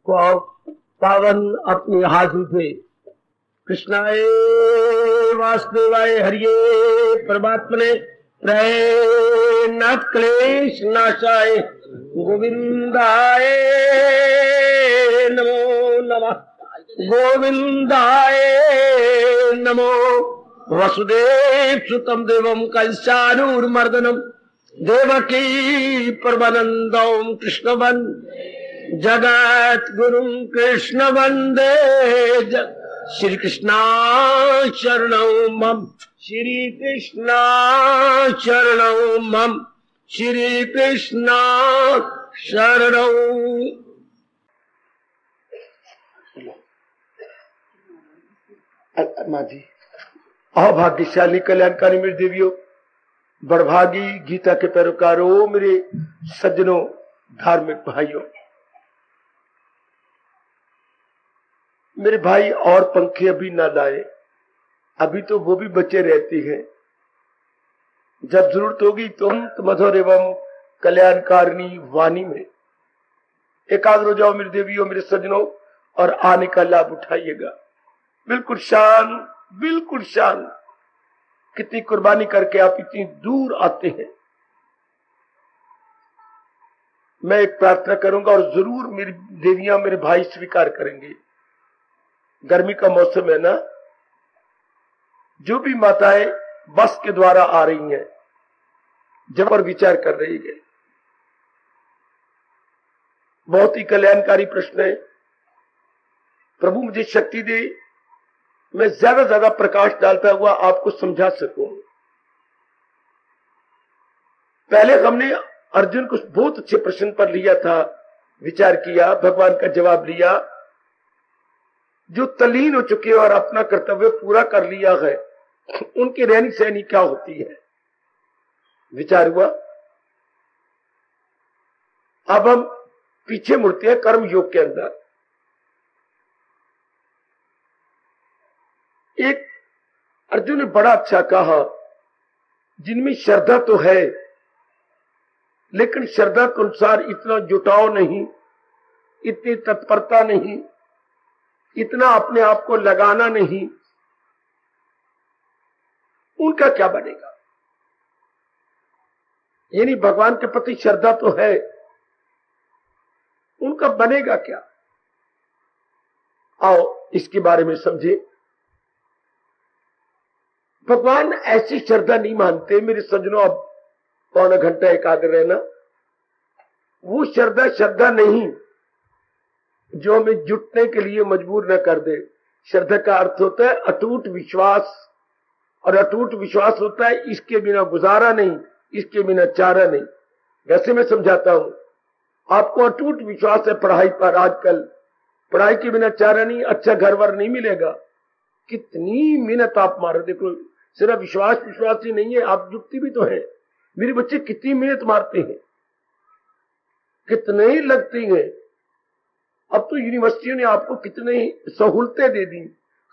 को पावन अपने हाथ से कृष्णाय वासुदेवाय हरिये परमात्मने प्रय न क्लेश नाशाय गोविंदाय नमो नमः गोविंदाय नमो वसुदेव सुतम देवम कंसानूरमर्दनम देवकी परमानंदम कृष्णवन जगत गुरुम कृष्ण वंदे श्री कृष्णा शरणौ मम श्री कृष्णा शरणौ मम श्री कृष्णा शरणौ। माँ जी अभाग्यशाली कल्याणकारी मेरी देवियों, बड़भागी गीता के पैरोकारों, मेरे सज्जनों, धार्मिक भाइयों, मेरे भाई और पंखे अभी ना लाए, अभी तो वो भी बचे रहती हैं। जब जरूरत होगी तुम तो मधुर एवं कल्याणकारिणी वाणी में एकाग्र हो जाओ मेरी देवियों, मेरे सज्जनों, और आने का लाभ उठाइएगा। बिल्कुल शांत, बिल्कुल शांत। कितनी कुर्बानी करके आप इतनी दूर आते हैं। मैं एक प्रार्थना करूंगा और जरूर मेरी देवियां, मेरे भाई स्वीकार करेंगे। गर्मी का मौसम है ना, जो भी माताएं बस के द्वारा आ रही हैं, जब पर विचार कर रही है, बहुत ही कल्याणकारी प्रश्न है। प्रभु मुझे शक्ति दे, मैं ज्यादा ज्यादा प्रकाश डालता हुआ आपको समझा सकूं। पहले हमने अर्जुन को बहुत अच्छे प्रश्न पर लिया था, विचार किया, भगवान का जवाब लिया। जो तल्लीन हो चुके हैं और अपना कर्तव्य पूरा कर लिया है, उनकी रहनी सहनी क्या होती है, विचार हुआ। अब हम पीछे मुड़ते हैं कर्म योग के अंदर। एक अर्जुन ने बड़ा अच्छा कहा, जिनमें श्रद्धा तो है लेकिन श्रद्धा के अनुसार इतना जुटाव नहीं, इतनी तत्परता नहीं, इतना अपने आप को लगाना नहीं, उनका क्या बनेगा? यानी भगवान के प्रति श्रद्धा तो है, उनका बनेगा क्या? आओ इसके बारे में समझे। भगवान ऐसी श्रद्धा नहीं मानते मेरे सज्जनों। अब पौना घंटा एकाग्र रहना, वो श्रद्धा नहीं जो हमें जुटने के लिए मजबूर न कर दे। श्रद्धा का अर्थ होता है अटूट विश्वास, और अटूट विश्वास होता है इसके बिना गुजारा नहीं, इसके बिना चारा नहीं। वैसे मैं समझाता हूं, आपको अटूट विश्वास है पढ़ाई पर, आजकल पढ़ाई के बिना चारा नहीं, अच्छा घर वर नहीं मिलेगा। कितनी मेहनत आप मारो, देखो सिर्फ विश्वास ही नहीं है, आप जुटती भी तो है। मेरे बच्चे कितनी मेहनत मारते हैं, कितने ही लगती हैं। अब तो यूनिवर्सिटियों ने आपको कितने सहूलतें दे दी,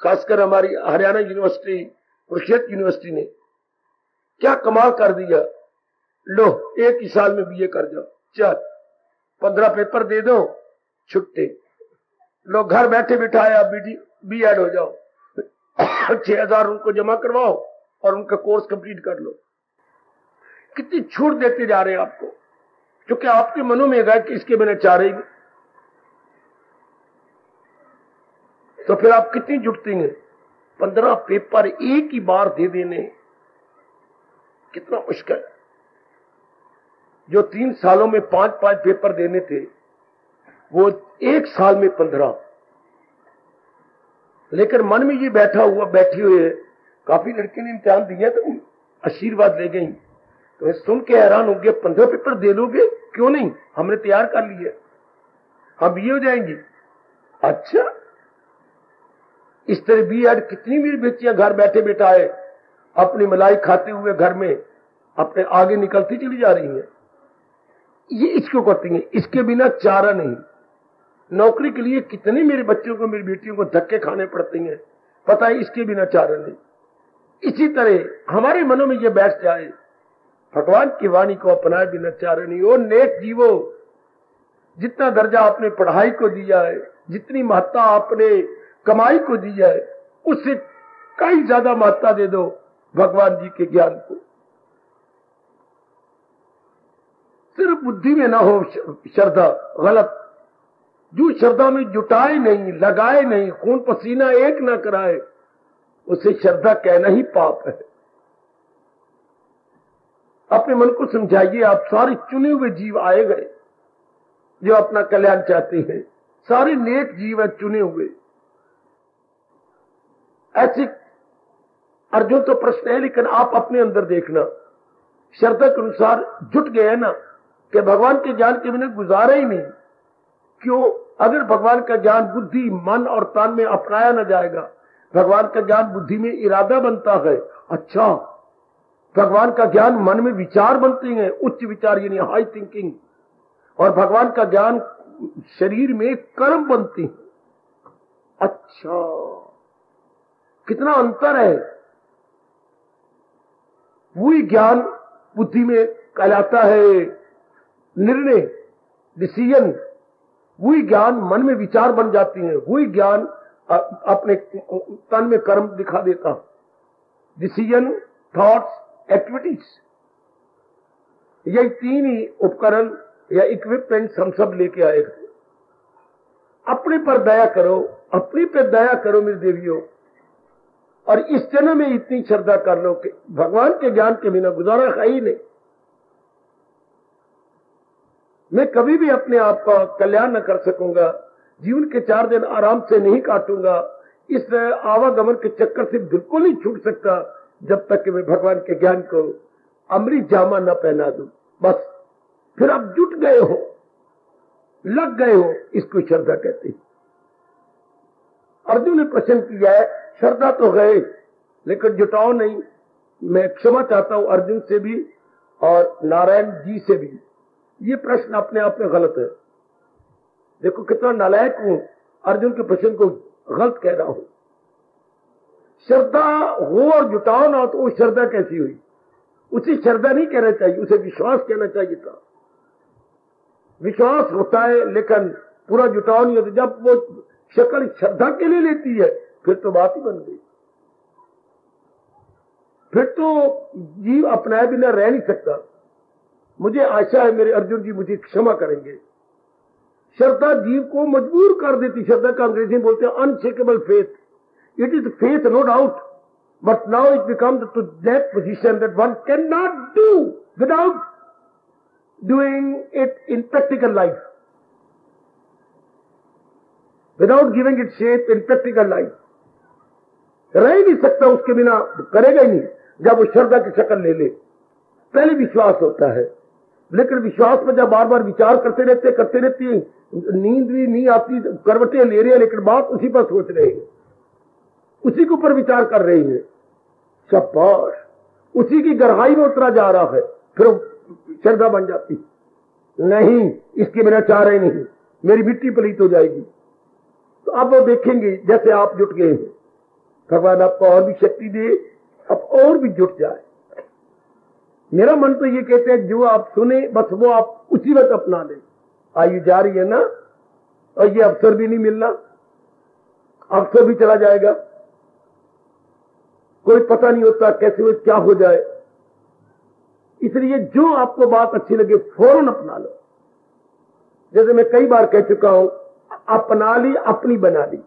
खासकर हमारी हरियाणा यूनिवर्सिटी, कुरुक्षेत्र यूनिवर्सिटी ने क्या कमाल कर दिया। लो एक ही साल में बीए कर जाओ, चल 15 पेपर दे दो, छुट्टे। लो घर बैठे बिठाया बी.एड हो जाओ, 6,000 उनको जमा करवाओ और उनका कोर्स कंप्लीट कर लो। कितनी छूट देते जा रहे हैं आपको, क्योंकि आपके मनों में है कि इसके बिना चारे ही। तो फिर आप कितनी जुटती हैं? 15 पेपर एक ही बार दे देने कितना मुश्किल। जो 3 सालों में 5-5 पेपर देने थे, वो 1 साल में 15। लेकिन मन में ये बैठी हुई है, काफी लड़के ने इम्तिहान दिया तो आशीर्वाद ले गई, तो मैं सुन के हैरान हो गया। 15 पेपर दे लोगे? क्यों नहीं, हमने तैयार कर लिया, हम बीए हो जाएंगे। अच्छा, इस तरह बी.एड कितनी मेरी बेटियां घर बैठे बैठाए अपनी मलाई खाते हुए घर में अपने आगे निकलती चली जा रही हैं। ये इसको करती हैं, इसके बिना चारा नहीं। नौकरी के लिए कितने मेरे बच्चों को, मेरी बेटियों को धक्के खाने पड़ते हैं, पता है इसके बिना चारा नहीं। इसी तरह हमारे मनों में ये बैठ जाए, भगवान की वाणी को अपनाए बिना चारा नहीं। ओ नेक जीवो, जितना दर्जा आपने पढ़ाई को दिया है, जितनी महत्ता आपने कमाई को दी है, उससे कई ज्यादा महत्ता दे दो भगवान जी के ज्ञान को। सिर्फ बुद्धि में ना हो श्रद्धा, गलत। जो श्रद्धा में जुटाए नहीं, लगाए नहीं, खून पसीना एक ना कराए, उसे श्रद्धा कहना ही पाप है। अपने मन को समझाइए, आप सारे चुने हुए जीव आए गए जो अपना कल्याण चाहते हैं, सारे नेक जीव है चुने हुए। ऐसे अर्जुन तो प्रश्न है, लेकिन आप अपने अंदर देखना, श्रद्धा के अनुसार जुट गए ना कि भगवान के ज्ञान के बिना गुजारा ही नहीं। क्यों? अगर भगवान का ज्ञान बुद्धि, मन और तन में अपनाया न जाएगा, भगवान का ज्ञान बुद्धि में इरादा बनता है। अच्छा, भगवान का ज्ञान मन में विचार बनते हैं, उच्च विचार यानी हाई थिंकिंग, और भगवान का ज्ञान शरीर में कर्म बनते हैं। अच्छा, कितना अंतर है। वही ज्ञान बुद्धि में कहलाता है निर्णय, डिसीजन। वही ज्ञान मन में विचार बन जाती है। वही ज्ञान अपने तन में कर्म दिखा देता, डिसीजन, थॉट्स, एक्टिविटीज। यही तीन ही उपकरण या इक्विपमेंट्स हम सब लेके आए। अपने पर दया करो, अपने पर दया करो मेरी देवियों, और इस जन्म में इतनी श्रद्धा कर लो कि भगवान के ज्ञान के बिना गुजारा है ही नहीं। मैं कभी भी अपने आप का कल्याण न कर सकूंगा, जीवन के 4 दिन आराम से नहीं काटूंगा, इस आवागमन के चक्कर से बिल्कुल नहीं छूट सकता जब तक कि मैं भगवान के ज्ञान को अमृत जामा न पहना दूं। बस फिर आप जुट गए हो, लग गए हो, इसको श्रद्धा कहते हैं। अर्जुन ने प्रश्न किया है, श्रद्धा तो गए लेकिन जुटाओ नहीं। मैं क्षमा चाहता हूं अर्जुन से भी और नारायण जी से भी। ये प्रश्न अपने आप में गलत है। देखो कितना नालायक हूं, अर्जुन के प्रश्न को गलत कह रहा हूं। श्रद्धा हो और जुटाओ ना, तो वो श्रद्धा कैसी हुई? उसे श्रद्धा नहीं कहना चाहिए, उसे विश्वास कहना चाहिए था। विश्वास होता है लेकिन पूरा जुटाव नहीं होता। जब वो शक्ल श्रद्धा के लिए लेती है फिर तो बात ही बन गई। फिर तो जीव अपनाए बिना रह नहीं सकता। मुझे आशा है मेरे अर्जुन जी मुझे क्षमा करेंगे। श्रद्धा जीव को मजबूर कर देती। श्रद्धा का अंग्रेजी में बोलते हैं unshakable faith. It is faith no doubt, but now it becomes to that position that one can not do without doing it in practical life, without giving it shape in practical life. रह ही नहीं सकता उसके बिना, करेगा ही नहीं जब वो श्रद्धा की शक्ल ले ले। पहले विश्वास होता है, लेकिन विश्वास पर जब बार बार विचार करते रहते हैं, नींद भी नहीं आती, करवटें ले रहे हैं, लेकिन बात उसी पर सोच रहे हैं, उसी के ऊपर विचार कर रहे हैं। शाबाश, उसी की गहराई में उतरा जा रहा है, फिर श्रद्धा बन जाती। नहीं, इसके बिना चाह रहे नहीं, मेरी मिट्टी पलीत हो जाएगी। तो अब वो देखेंगे जैसे आप जुट गए हैं, भगवान आपको और भी शक्ति दे, अब और भी जुट जाए। मेरा मन तो ये कहते हैं जो आप सुने बस वो आप उसी वक्त अपना लें। आयु जा रही है ना, और ये अवसर भी नहीं मिलना, अवसर भी चला जाएगा, कोई पता नहीं होता कैसे वो क्या हो जाए। इसलिए जो आपको बात अच्छी लगे फौरन अपना लो। जैसे मैं कई बार कह चुका हूं, अपना ली अपनी बना ली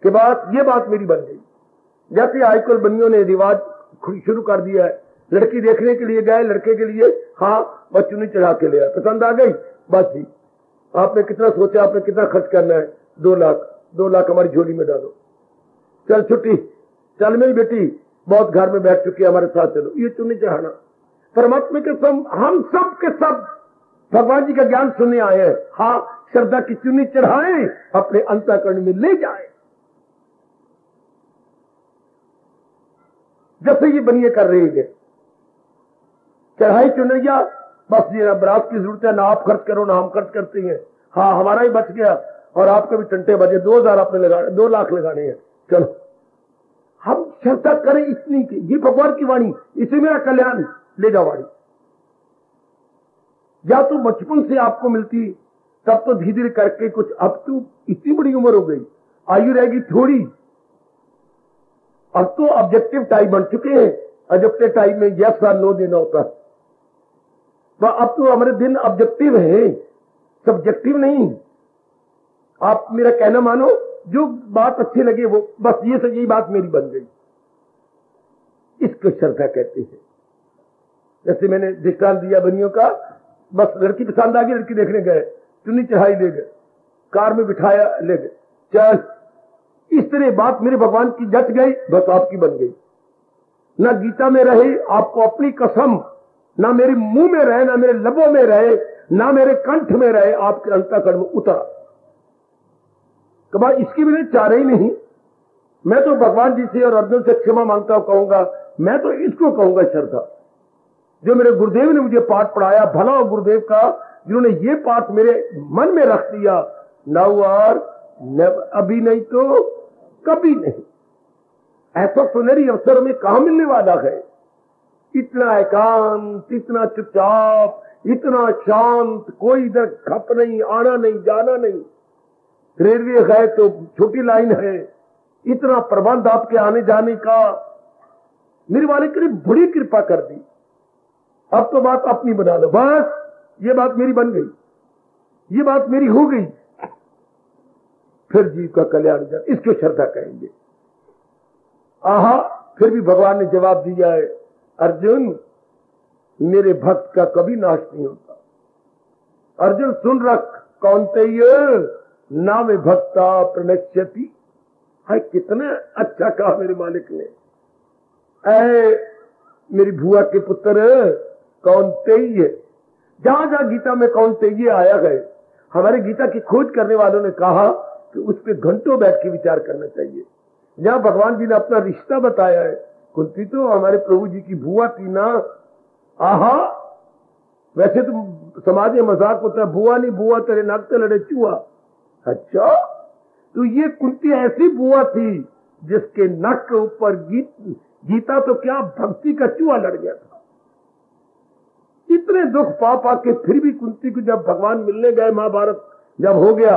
के बाद ये बात मेरी बन गई। जैसे आजकल बनियों ने रिवाज शुरू कर दिया है, लड़की देखने के लिए गए, लड़के के लिए हाँ बच्चों ने चढ़ा के लिया, पसंद आ गई, बस जी आपने कितना सोचा, आपने कितना खर्च करना है, 2 लाख, 2 लाख हमारी झोली में डालो, चल छुट्टी, चल मेरी बेटी बहुत घर में बैठ चुकी है, हमारे साथ चलो। ये चुनी चढ़ाना। परमात्मा के सब, हम सब के सब भगवान जी का ज्ञान सुनने आए हैं। हाँ, श्रद्धा की चुनी चढ़ाए, अपने अंतःकरण में ले जाए, जैसे ये बनिए कर रही है। चढ़ाई चुनैया, बस ये बरात की जरूरत है, ना आप खर्च करो ना हम खर्च करते हैं। हाँ, हमारा ही बच गया और आपके भी टंटे बजे, 2000 आपने लगाने, 2 लाख लगाने हैं, चलो हम श्रद्धा करें इतनी की। ये भगवान की वाणी, इसी मेरा कल्याण ले जाओ वाणी। या तो बचपन से आपको मिलती तब तो धीरे धीरे करके कुछ, अब तो इतनी बड़ी उम्र हो गई, आयु रहेगी थोड़ी। अब तो ऑब्जेक्टिव टाइम बन चुके हैं, ऑब्जेक्टिव टाइम में यस और नो देना होता है। तो अब तो हमारे दिन ऑब्जेक्टिव है, सब्जेक्टिव नहीं। आप मेरा कहना मानो, जो बात अच्छी लगे वो, बस ये से यही बात मेरी बन गई, इसको श्रद्धा कहते हैं। जैसे मैंने दृष्टांत दिया बनियों का, बस लड़की पसंद आ गई, लड़की देखने गए, चुन्नी चढ़ाई ले गए, कार में बिठाया ले गए, चल, इस तरह बात मेरे भगवान की जट गई, बस आपकी बन गई। ना गीता में रहे, आपको अपनी कसम, ना मेरे मुंह में रहे, ना मेरे लबों में रहे, ना मेरे कंठ में रहे, आपके अंतःकरण में उतरा। कबा इसकी भी चारे ही नहीं। मैं तो भगवान जी से और अर्जुन से क्षमा मांगता हूं, कहूंगा मैं तो इसको कहूंगा श्रद्धा। जो मेरे गुरुदेव ने मुझे पाठ पढ़ाया, भला हो गुरुदेव का, जिन्होंने ये पाठ मेरे मन में रख दिया, नाउ और अभी नहीं तो कभी नहीं। ऐसा सुनहरी अवसर में कहां मिलने वाला है? इतना एकांत, इतना चुपचाप, इतना शांत, कोई इधर खप नहीं, आना नहीं, जाना नहीं, रेलवे है तो छोटी लाइन है, इतना प्रबंध आपके आने जाने का। मेरे वाले के लिए बड़ी कृपा कर दी। अब तो बात अपनी बना लो, बस ये बात मेरी बन गई, ये बात मेरी हो गई, फिर जीव का कल्याण हो जाए, इसको श्रद्धा कहेंगे। आहा, फिर भी भगवान ने जवाब दिया है, अर्जुन मेरे भक्त का कभी नाश नहीं होता। अर्जुन सुन रख, कौन्तेय नाम भक्ता प्रणश्यति। हाय, कितना अच्छा कहा मेरे मालिक ने। ऐ मेरी बुआ के पुत्र कौन्तेय, जहां जहां गीता में कौन्तेय आया है, हमारे गीता की खोज करने वालों ने कहा कि उस पर घंटों बैठ के विचार करना चाहिए। जहां भगवान जी ने अपना रिश्ता बताया है, कुंती तो हमारे प्रभु जी की बुआ थी ना। आहा, वैसे तो समाज में मजाक होता है, बुआ नहीं बुआ तेरे नाक से लड़े चूहा। अच्छा, तो ये कुंती ऐसी बुआ थी जिसके नक के ऊपर गीता तो क्या भक्ति का चूहा लड़ गया था। इतने दुख पा पा के फिर भी कुंती को जब भगवान मिलने गए, महाभारत जब हो गया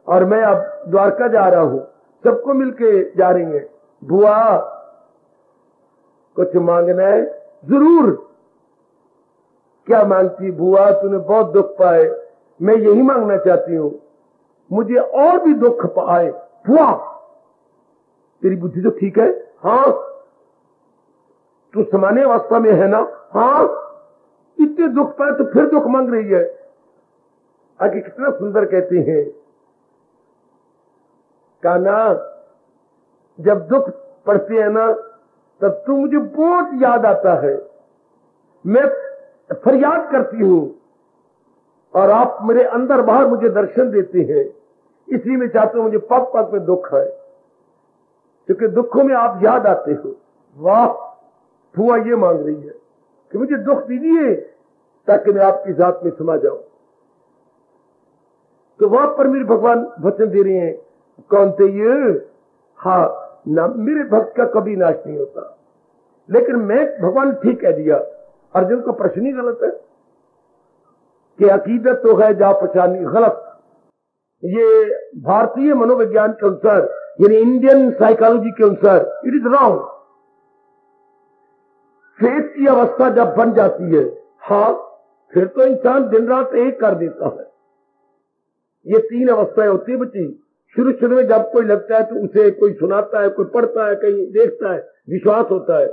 और मैं अब द्वारका जा रहा हूं, सबको मिलके जा रही है, बुआ कुछ मांगना है? जरूर। क्या मांगती बुआ? तूने बहुत दुख पाए, मैं यही मांगना चाहती हूं, मुझे और भी दुख पाए। बुआ तेरी बुद्धि तो ठीक है? हाँ। तू सामान्य अवस्था में है ना? हाँ। इतने दुख पाए तो फिर दुख मांग रही है। आगे कितना सुंदर कहते हैं, कान्हा जब दुख पड़ते हैं ना, तब तू मुझे बहुत याद आता है, मैं फरियाद करती हूं और आप मेरे अंदर बाहर मुझे दर्शन देते हैं। इसलिए मैं चाहता हूं, मुझे पग पग में दुख है, क्योंकि दुखों में आप याद आते हो। वाह, बुआ ये मांग रही है कि मुझे दुख दीजिए ताकि मैं आपकी जात में समा जाऊं। तो वहां पर मेरे भगवान वचन दे रहे हैं, कौन्तेय, हाँ ना, मेरे भक्त का कभी नाश नहीं होता। लेकिन मैं, भगवान ठीक कह दिया, अर्जुन का प्रश्न ही गलत है कि अकीदत तो है जा पहचानी, गलत। ये भारतीय मनोविज्ञान के अनुसार, यानी इंडियन साइकोलॉजी के अनुसार, इट इज रॉन्ग। फेथ की अवस्था जब बन जाती है, हाँ, फिर तो इंसान दिन रात एक कर देता है। ये तीन अवस्थाएं होती है बच्ची। शुरू में जब कोई लगता है तो उसे कोई सुनाता है, कोई पढ़ता है, कहीं देखता है, विश्वास होता है।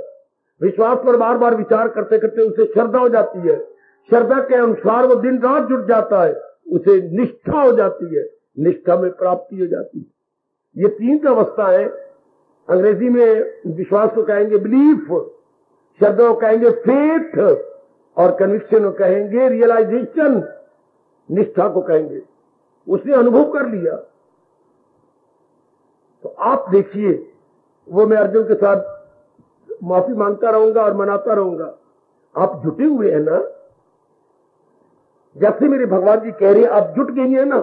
विश्वास पर बार बार विचार करते करते उसे श्रद्धा हो जाती है। श्रद्धा के अनुसार वो दिन रात जुट जाता है, उसे निष्ठा हो जाती है, निष्ठा में प्राप्ति हो जाती है। ये तीन अवस्थाएं, अंग्रेजी में विश्वास को कहेंगे बिलीफ, श्रद्धा को कहेंगे फेथ, और कन्विक्शन को कहेंगे रियलाइजेशन, निष्ठा को कहेंगे। उसने अनुभव कर लिया। तो आप देखिए, वो मैं अर्जुन के साथ माफी मांगता रहूंगा और मनाता रहूंगा। आप जुटे हुए हैं ना, जैसे मेरे भगवान जी कह रहे हैं, आप जुट गई है ना।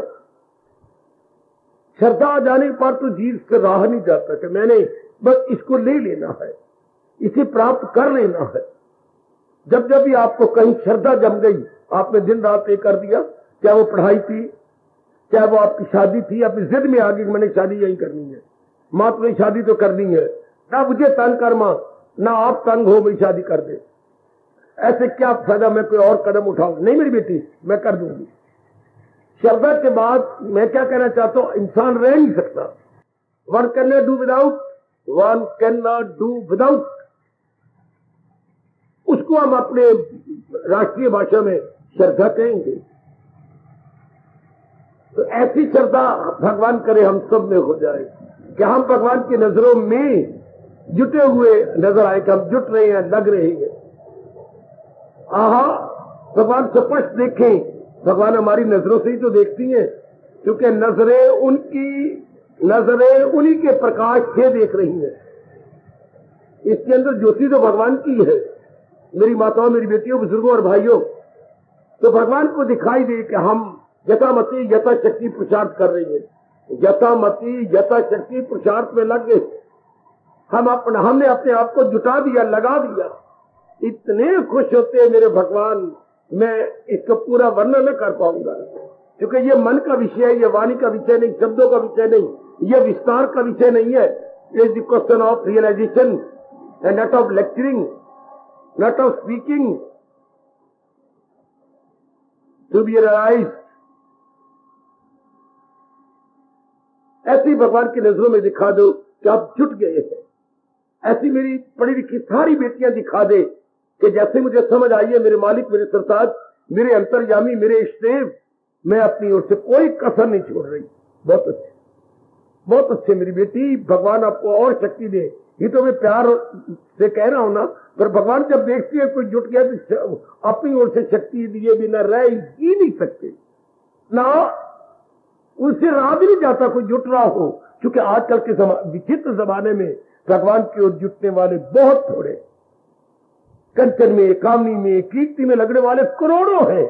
श्रद्धा आ जाने पर तो जीव से राह नहीं जाता कि मैंने बस इसको ले लेना है, इसे प्राप्त कर लेना है। जब जब भी आपको कहीं श्रद्धा जम गई, आपने दिन रात एक कर दिया, क्या वो पढ़ाई थी, चाहे वो आपकी शादी थी, अपनी जिद में आ गई कि मैंने शादी यही करनी है, मां तुम्हें शादी तो करनी है, ना मुझे तंग कर मां, ना आप तंग हो, मेरी शादी कर दे। ऐसे क्या फायदा मैं कोई और कदम उठाऊं? नहीं मेरी बेटी, मैं कर दूंगी। श्रद्धा के बाद मैं क्या कहना चाहता हूं, इंसान रह नहीं सकता। One can not do without, one can not do without. उसको हम अपने राष्ट्रीय भाषा में श्रद्धा कहेंगे। तो ऐसी श्रद्धा भगवान करे हम सब में हो जाए कि हम भगवान की नजरों में जुटे हुए नजर आए, कि हम जुट रहे हैं, लग रहे हैं। आहा, भगवान स्पष्ट देखें। भगवान हमारी नजरों से ही तो देखती हैं, क्योंकि नजरें उन्हीं के प्रकाश से देख रही हैं। इसके अंदर ज्योति तो भगवान की है। मेरी माताओं, मेरी बेटियों, बुजुर्गों और भाइयों, तो भगवान को दिखाई दे कि हम यथामति यथाशक्ति पुरुषार्थ कर रही है। यथामति यथाशक्ति पुरुषार्थ में लग गए। हमने अपने आप को जुटा दिया, लगा दिया। इतने खुश होते हैं मेरे भगवान, मैं इसका पूरा वर्णन न कर पाऊंगा, क्योंकि ये मन का विषय है, ये वाणी का विषय नहीं, शब्दों का विषय नहीं, ये विस्तार का विषय नहीं है। It is the question of realisation and not of lecturing, not of speaking, to be realised. ऐसी भगवान की नजरों में दिखा दो कि आप जुट गए हैं। ऐसी मेरी पढ़ी लिखी सारी बेटियां दिखा दे कि जैसे मुझे समझ आई है, मेरे मालिक, मेरे सरताज, मेरे अंतर्यामी, मेरे इष्टदेव, मैं अपनी ओर से कोई कसर नहीं छोड़ रही। बहुत अच्छे, बहुत अच्छे मेरी बेटी। भगवान आपको और शक्ति दे। ये तो मैं प्यार से कह रहा हूं ना, पर भगवान जब देखती है कोई जुट गया तो अपनी ओर से शक्ति दिए बिना रह ही नहीं सकते ना। उससे रहा भी नहीं जाता कोई जुट रहा हो, क्योंकि आजकल के विचित्र जमाने में भगवान की ओर जुटने वाले बहुत थोड़े। कंचन में, कामनी में, कीर्ति में लगने वाले करोड़ों हैं,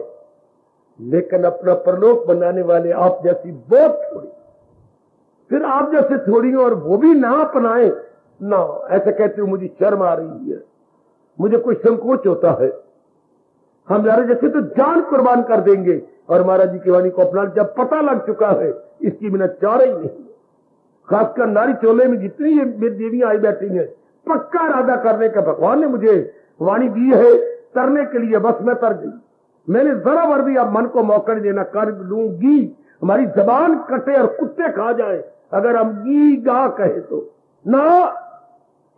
लेकिन अपना परलोक बनाने वाले आप जैसी बहुत थोड़ी। फिर आप जैसे थोड़ी और वो भी ना अपनाए ना। ऐसा कहते हो मुझे शर्म आ रही है, मुझे कोई संकोच होता है। हम हमारे जैसे तो जान कुर्बान कर देंगे, और महाराज जी की वाणी को अपना जब पता लग चुका है इसकी बिना चारा ही नहीं। खासकर नारी चोले में जितनी ये मेरी देवियां आई बैठी हैं, पक्का इरादा करने का भगवान ने मुझे वाणी दी है तरने के लिए, बस मैं तर गई। मैंने जरा भर भी अब मन को मौका नहीं देना, कर लूंगी। हमारी जबान कटे और कुत्ते खा जाए अगर हम गी गा कहे तो ना।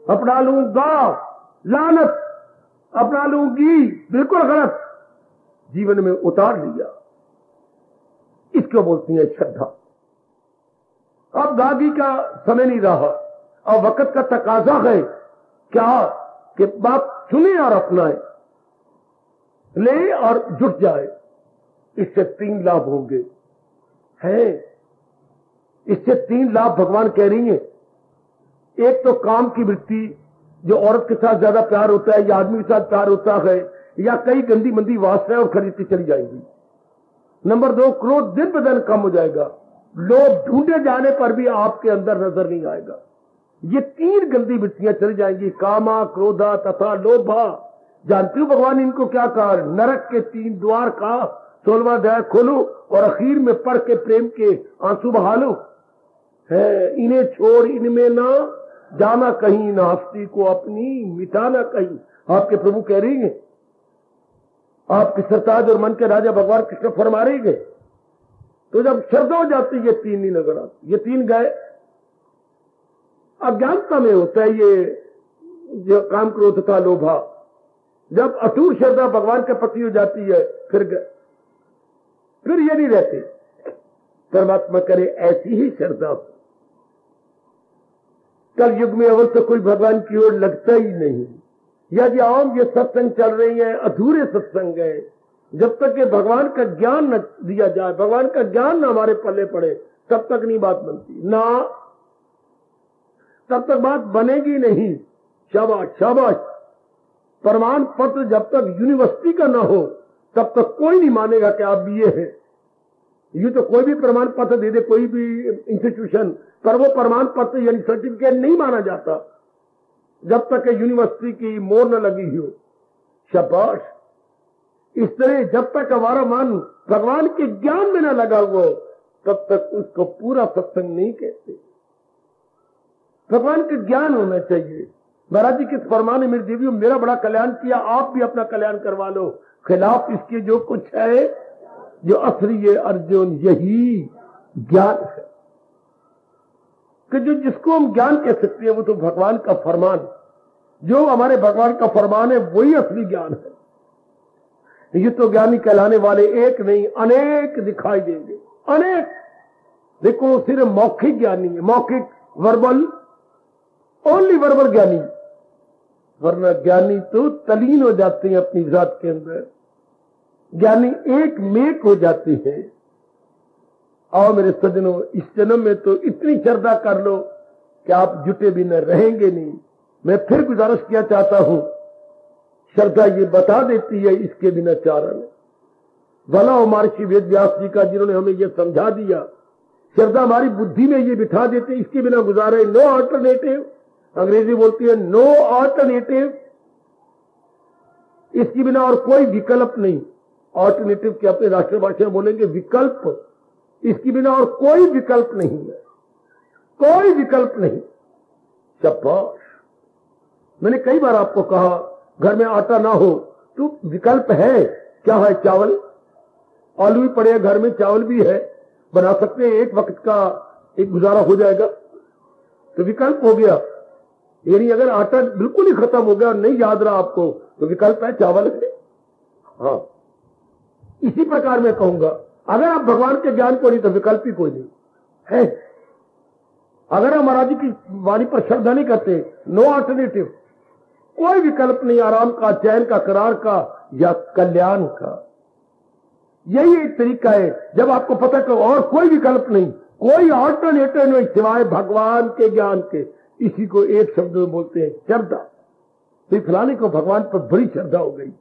अपना लूंगा लानत, अपना लूंगी बिल्कुल गलत, जीवन में उतार लिया। इसको बोलती है श्रद्धा। अब गागी का समय नहीं रहा, अब वक्त का तकाजा है क्या कि बात सुने और अपनाए, ले और जुट जाए। इससे 3 लाभ होंगे हैं। इससे 3 लाभ भगवान कह रही हैं। एक तो काम की वृत्ति, जो औरत के साथ ज्यादा प्यार होता है या आदमी के साथ प्यार होता है, या कई गंदी मंदी वासनाएं और खरीदती चली जाएंगी। नंबर 2, क्रोध दिन ब दिन कम हो जाएगा, लोभ ढूंढे जाने पर भी आपके अंदर नजर नहीं आएगा। ये 3 गंदी वृत्तियां चली जाएंगी, कामा, क्रोधा तथा लोभा। जानती हूं भगवान इनको क्या कहा? नरक के 3 द्वार का 16वां अध्याय खोलो और आखिर में पढ़ के प्रेम के आंसू बहा लो। है इन्हें छोड़ इनमें ना जाना कहीं, नास्ती को अपनी मिटाना कहीं। आपके प्रभु कह रही है, आपके सरताज और मन के राजा भगवान कृष्ण फरमा रही है। तो जब श्रद्धा हो जाती ये 3 नहीं नजर आती। ये 3 गए। अज्ञानता में होता है ये जो काम, क्रोध तथा लोभा। जब अटूट श्रद्धा भगवान के प्रति हो जाती है फिर ये नहीं रहते। परमात्मा करे ऐसी ही श्रद्धा। कल युग में अवश्य तो कोई भगवान की ओर लगता ही नहीं। यदि आम ये सत्संग चल रही है, अधूरे सत्संग है। जब तक ये भगवान का ज्ञान न दिया जाए, भगवान का ज्ञान न हमारे पल्ले पड़े, तब तक नहीं बात बनती ना। तब तक बात बनेगी नहीं। शाबाश शाबाश। प्रमाण पत्र जब तक यूनिवर्सिटी का ना हो तब तक कोई नहीं मानेगा कि आप बीए हैं। ये तो कोई भी प्रमाण पत्र दे दे, कोई भी इंस्टीट्यूशन, पर वो प्रमाण पत्र यानी सर्टिफिकेट नहीं माना जाता जब तक यूनिवर्सिटी की मोहर न लगी हो। शाबाश। इस तरह जब तक हमारा मन भगवान के ज्ञान में न लगा हुआ, तब तक उसको पूरा सत्संग नहीं कहते। भगवान का ज्ञान होना चाहिए। महाराज जी के फरमान है, मेरी देवियों मेरा बड़ा कल्याण किया, आप भी अपना कल्याण करवा लो। खिलाफ इसके जो कुछ है, जो असली है अर्जुन, यही ज्ञान है कि जो जिसको हम ज्ञान कह सकते हैं वो तो भगवान का फरमान, जो हमारे भगवान का फरमान है वही असली ज्ञान है। ये तो ज्ञानी कहलाने वाले एक नहीं अनेक दिखाई देंगे, अनेक। देखो सिर्फ मौखिक ज्ञानी है, मौखिक वर्बल, ओनली वर्बल ज्ञानी, वरना ज्ञानी तो तलीन हो जाते हैं अपनी जात के अंदर। ज्ञानी एक मेक हो जाते हैं। आओ मेरे सज्जनों, इस जन्म में तो इतनी श्रद्धा कर लो कि आप जुटे बिना रहेंगे नहीं। मैं फिर गुजारिश किया चाहता हूं, श्रद्धा ये बता देती है इसके बिना चारा नहीं। भला हो महर्षि वेद व्यास जी का, जिन्होंने हमें ये समझा दिया। श्रद्धा हमारी बुद्धि में ये बिठा देते, इसके बिना गुजारे, नो अल्टरनेटिव। अंग्रेजी बोलती है नो अल्टरनेटिव, इसके बिना और कोई विकल्प नहीं। अल्टरनेटिव के अपने राष्ट्रभाषा बोलेंगे विकल्प, इसके बिना और कोई विकल्प नहीं है, कोई विकल्प नहीं। शाबाश। मैंने कई बार आपको कहा घर में आटा ना हो तो विकल्प है, क्या है? चावल। आलू भी पड़े हैं घर में, चावल भी है, बना सकते हैं, एक वक्त का एक गुजारा हो जाएगा, तो विकल्प हो गया। यानी अगर आटा बिल्कुल ही खत्म हो गया और नहीं याद रहा आपको तो विकल्प है, चावल है। हाँ, इसी प्रकार मैं कहूंगा, अगर आप भगवान के ज्ञान को नहीं तो विकल्प ही कोई नहीं है। अगर हम महाराज जी की वाणी पर श्रद्धा नहीं करते, नो अल्टरनेटिव, कोई विकल्प नहीं आराम का, चैन का, करार का या कल्याण का। यही एक तरीका है जब आपको पता कि और कोई विकल्प नहीं, कोई अल्टरनेटिव नहीं सिवाय भगवान के ज्ञान के। इसी को एक शब्द में बोलते हैं श्रद्धा। तो फलाने को भगवान पर बड़ी श्रद्धा हो गई,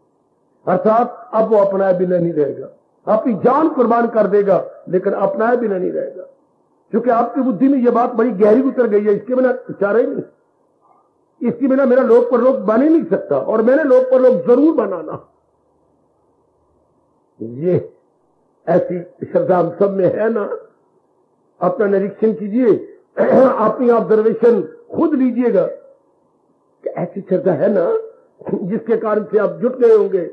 अर्थात अब वो अपनाए बिना नहीं रहेगा, अपनी जान कुर्बान कर देगा लेकिन अपनाए बिना नहीं रहेगा, क्योंकि आपकी बुद्धि में यह बात बड़ी गहरी उतर गई है। इसके बिना चारा ही नहीं, इसके बिना मेरा लोक पर लोक बन ही नहीं सकता, और मैंने लोक पर लोक जरूर बनाना। ये ऐसी श्रद्धा हम सब में है ना? अपना निरीक्षण कीजिए, अपनी ऑब्जर्वेशन खुद लीजिएगा कि ऐसी श्रद्धा है ना जिसके कारण से आप जुट गए होंगे,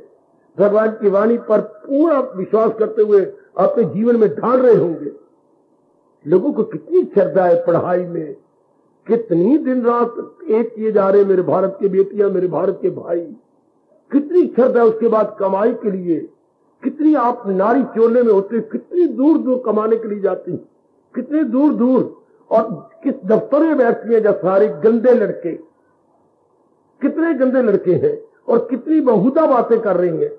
भगवान की वाणी पर पूरा विश्वास करते हुए अपने जीवन में ढाल रहे होंगे। लोगों को कितनी श्रद्धा है पढ़ाई में, कितनी दिन रात एक किए जा रहे मेरे भारत के बेटियां, मेरे भारत के भाई, कितनी श्रद्धा। उसके बाद कमाई के लिए कितनी आप नारी चोले में होते, कितनी दूर दूर कमाने के लिए जाती, कितने दूर दूर, और किस दफ्तर में बैठती है जब सारे गंदे लड़के, कितने गंदे लड़के हैं और कितनी बहुधा बातें कर रही हैं,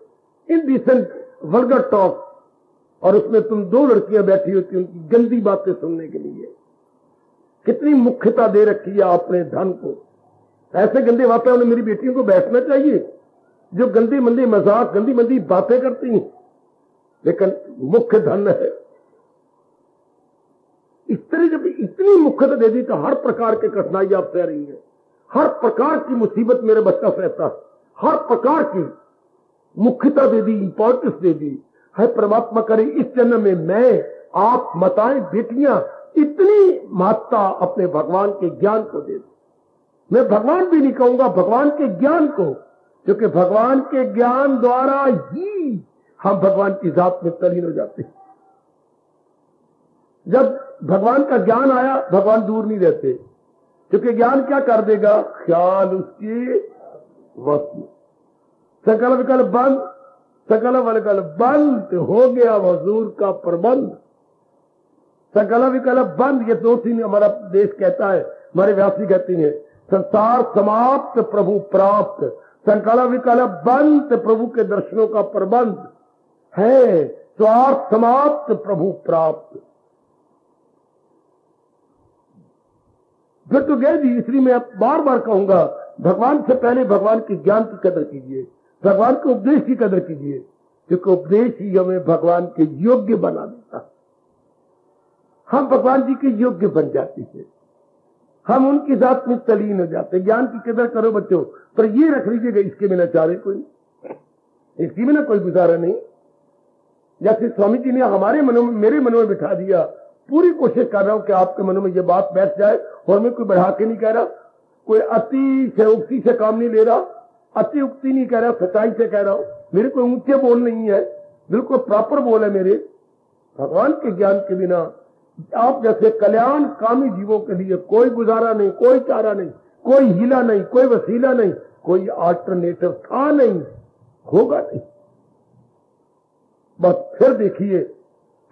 इनडिसेंट वल्गर टॉक, और उसमें तुम दो लड़कियां बैठी होती उनकी गंदी बातें सुनने के लिए। कितनी मुख्यता दे रखी है अपने धन को। ऐसे गंदे बातें उन्हें मेरी बेटियों को बैठना चाहिए जो गंदी मंदी मजाक, गंदी मंदी बातें करती हैं, लेकिन मुख्य धन है। इस तरह जब इतनी मुख्यता दे दी तो हर प्रकार की कठिनाई आप सह रही है, हर प्रकार की मुसीबत मेरे बच्चा सहता, हर प्रकार की मुख्यता दे दी, इंपॉर्टेंस दे दी है। परमात्मा करे इस जन्म में मैं, आप, माताएं, बेटियां इतनी महत्ता अपने भगवान के ज्ञान को दे दी। मैं भगवान भी नहीं कहूंगा, भगवान के ज्ञान को, क्योंकि भगवान के ज्ञान द्वारा ही हम भगवान की जात में तलीन हो जाते हैं। जब भगवान का ज्ञान आया, भगवान दूर नहीं रहते, क्योंकि ज्ञान क्या कर देगा? ख्याल उसकी वस्तु, सकल विकल्प बंद, सकल विकल्प बंद, तो हो गया हुजूर का प्रबंध। सकल विकल्प बंद, ये दो तीन हमारा देश कहता है, हमारे व्यासी कहती हैं, संसार समाप्त प्रभु प्राप्त, सकल विकल्प बंद, प्रभु के दर्शनों का प्रबंध है, स्वार्थ समाप्त प्रभु प्राप्त। फिर तो गए जी। इसलिए मैं बार बार कहूंगा, भगवान से पहले भगवान के ज्ञान की कदर कीजिए, भगवान के उपदेश की कदर कीजिए, क्योंकि उपदेश ही हमें भगवान के योग्य बना देता। हम भगवान जी के योग्य बन जाते हैं, हम उनकी जात में तलीन हो जाते हैं। ज्ञान की कदर करो बच्चों, पर ये रख लीजिएगा इसके बिना चारे कोई, इसके बिना कोई गुजारा नहीं। जैसे स्वामी जी ने हमारे मनों में, मेरे मनों में बिठा दिया, पूरी कोशिश कर रहा हूं कि आपके मन में ये बात बैठ जाए। और मैं कोई बढ़ा के नहीं कह रहा, कोई अतिशयोक्ति से काम नहीं ले रहा, अति उक्ति नहीं कह रहा, सच्चाई से कह रहा हूं। मेरे कोई ऊंचे बोल नहीं है, बिल्कुल प्रॉपर बोल है मेरे। भगवान के ज्ञान के बिना आप जैसे कल्याण कामी जीवों के लिए कोई गुजारा नहीं, कोई चारा नहीं, कोई हीला नहीं, कोई वसीला नहीं, कोई अल्टरनेटिव था नहीं, होगा नहीं। बस फिर देखिए